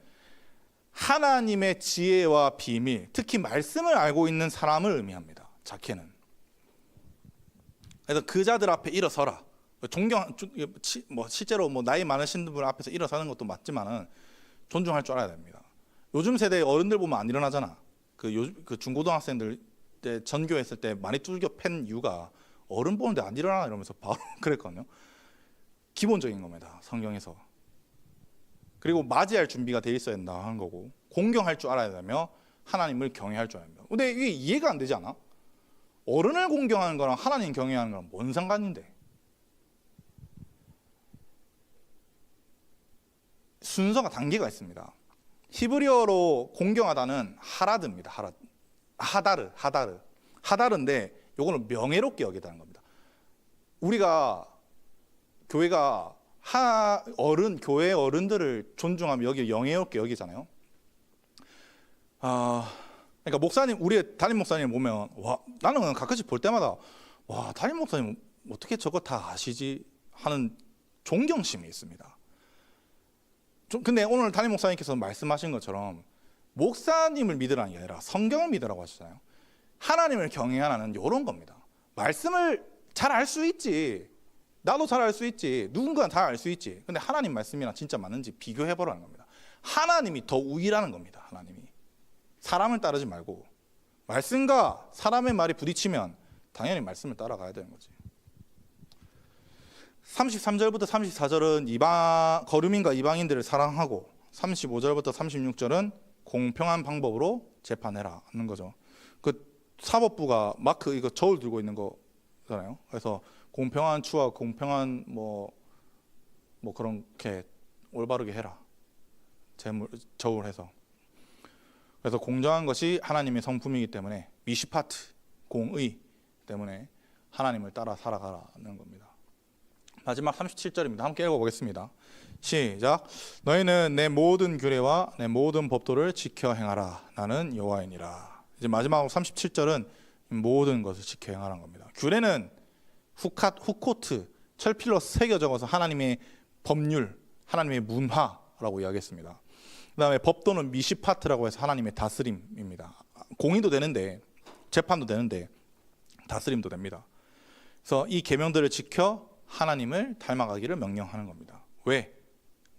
하나님의 지혜와 비밀, 특히 말씀을 알고 있는 사람을 의미합니다. 자켄은. 그래서 그 자들 앞에 일어서라. 실제로 나이 많으신 분 앞에서 일어서는 것도 맞지만은 존중할 줄 알아야 됩니다. 요즘 세대 어른들 보면 안 일어나잖아. 그 중고등학생들 때 전교했을 때 많이 뚫겨 팬 이유가, 어른 보는데 안 일어나 이러면서 바로 그랬거든요. 기본적인 겁니다. 성경에서. 그리고 맞이할 준비가 돼 있어야 된다 하는 거고, 공경할 줄 알아야 되며 하나님을 경외할 줄 알아야 됩니다. 근데 이게 이해가 안 되지 않아? 어른을 공경하는 거랑 하나님 경외하는 거랑 뭔 상관인데? 순서가 단계가 있습니다. 히브리어로 공경하다는 하라드입니다. 하다르인데 요거는 명예롭게 여기다는 겁니다. 우리가 교회가 교회 어른들을 존중하며 영예롭게 여기잖아요. 그러니까 목사님, 우리 담임 목사님 보면, 나는 가끔씩 볼 때마다, 담임 목사님 어떻게 저거 다 아시지 하는 존경심이 있습니다. 근데 오늘 담임 목사님께서 말씀하신 것처럼 목사님을 믿으라는 게 아니라 성경을 믿으라고 하시잖아요. 하나님을 경외하는 이런 겁니다. 말씀을 잘 알 수 있지. 나도 잘 알 수 있지. 누군가는 잘 알 수 있지. 근데 하나님 말씀이랑 진짜 맞는지 비교해보라는 겁니다. 하나님이 더 우위라는 겁니다. 하나님이. 사람을 따르지 말고 말씀과 사람의 말이 부딪히면 당연히 말씀을 따라가야 되는 거지. 33절부터 34절은 거류민과 이방인들을 사랑하고 35절부터 36절은 공평한 방법으로 재판해라 하는 거죠. 그 사법부가 마크 이거 저울 들고 있는 거잖아요. 그래서 공평한 추와 공평한 뭐 그렇게 올바르게 해라. 저울해서. 그래서 공정한 것이 하나님의 성품이기 때문에 미시파트, 공의 때문에 하나님을 따라 살아가라는 겁니다. 마지막 37절입니다. 함께 읽어보겠습니다. 시작. 너희는 내 모든 규례와 내 모든 법도를 지켜 행하라. 나는 여호와이니라. 이제 마지막 37절은 모든 것을 지켜 행하라는 겁니다. 규례는 후코트, 철필로 새겨 적어서 하나님의 법률, 하나님의 문화라고 이야기했습니다. 그 다음에 법도는 미시파트라고 해서 하나님의 다스림입니다. 공의도 되는데, 재판도 되는데 다스림도 됩니다. 그래서 이 계명들을 지켜 하나님을 닮아가기를 명령하는 겁니다. 왜?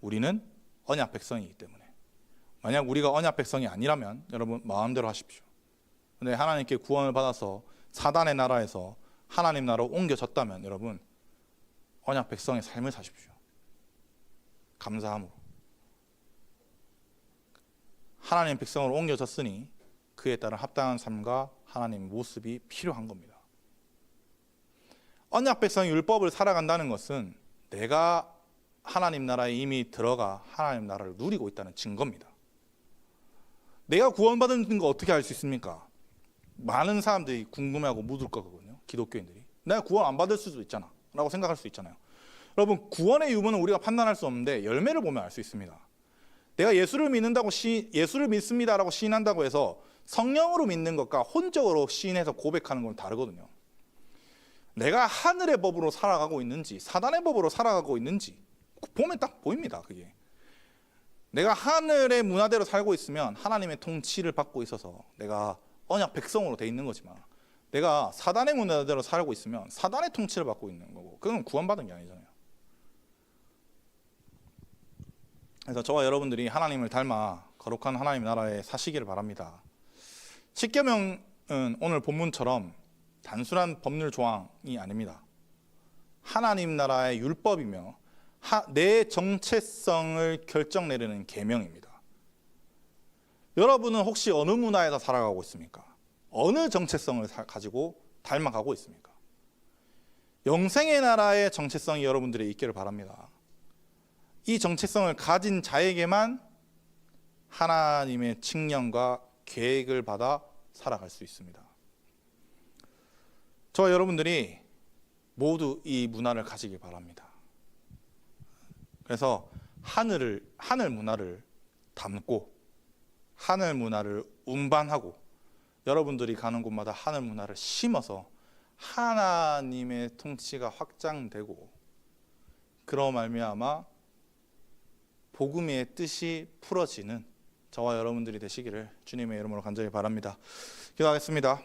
우리는 언약 백성이기 때문에. 만약 우리가 언약 백성이 아니라면 여러분 마음대로 하십시오. 근데 하나님께 구원을 받아서 사단의 나라에서 하나님 나라로 옮겨졌다면 여러분 언약 백성의 삶을 사십시오. 감사함으로. 하나님 백성으로 옮겨졌으니 그에 따른 합당한 삶과 하나님의 모습이 필요한 겁니다. 언약 백성이 율법을 살아간다는 것은 내가 하나님 나라에 이미 들어가 하나님 나라를 누리고 있다는 증거입니다. 내가 구원받은 거 어떻게 알 수 있습니까? 많은 사람들이 궁금해하고 묻을 거거든요. 기독교인들이. 내가 구원 안 받을 수도 있잖아 라고 생각할 수 있잖아요. 여러분 구원의 유무는 우리가 판단할 수 없는데 열매를 보면 알 수 있습니다. 내가 예수를 믿는다고 예수를 믿습니다라고 시인한다고 해서 성령으로 믿는 것과 혼적으로 시인해서 고백하는 건 다르거든요. 내가 하늘의 법으로 살아가고 있는지 사단의 법으로 살아가고 있는지 보면 딱 보입니다. 그게 내가 하늘의 문화대로 살고 있으면 하나님의 통치를 받고 있어서 내가 언약 백성으로 돼 있는 거지만 내가 사단의 문화대로 살고 있으면 사단의 통치를 받고 있는 거고 그건 구원받은 게 아니잖아요. 그래서 저와 여러분들이 하나님을 닮아 거룩한 하나님 나라에 사시기를 바랍니다. 십계명은 오늘 본문처럼 단순한 법률 조항이 아닙니다. 하나님 나라의 율법이며 내 정체성을 결정 내리는 계명입니다. 여러분은 혹시 어느 문화에서 살아가고 있습니까? 어느 정체성을 가지고 닮아가고 있습니까? 영생의 나라의 정체성이 여러분들의 있기를 바랍니다. 이 정체성을 가진 자에게만 하나님의 칙령과 계획을 받아 살아갈 수 있습니다. 저와 여러분들이 모두 이 문화를 가지길 바랍니다. 그래서 하늘 문화를 담고 하늘 문화를 운반하고 여러분들이 가는 곳마다 하늘 문화를 심어서 하나님의 통치가 확장되고 그로 말미암아 복음의 뜻이 풀어지는 저와 여러분들이 되시기를 주님의 이름으로 간절히 바랍니다. 기도하겠습니다.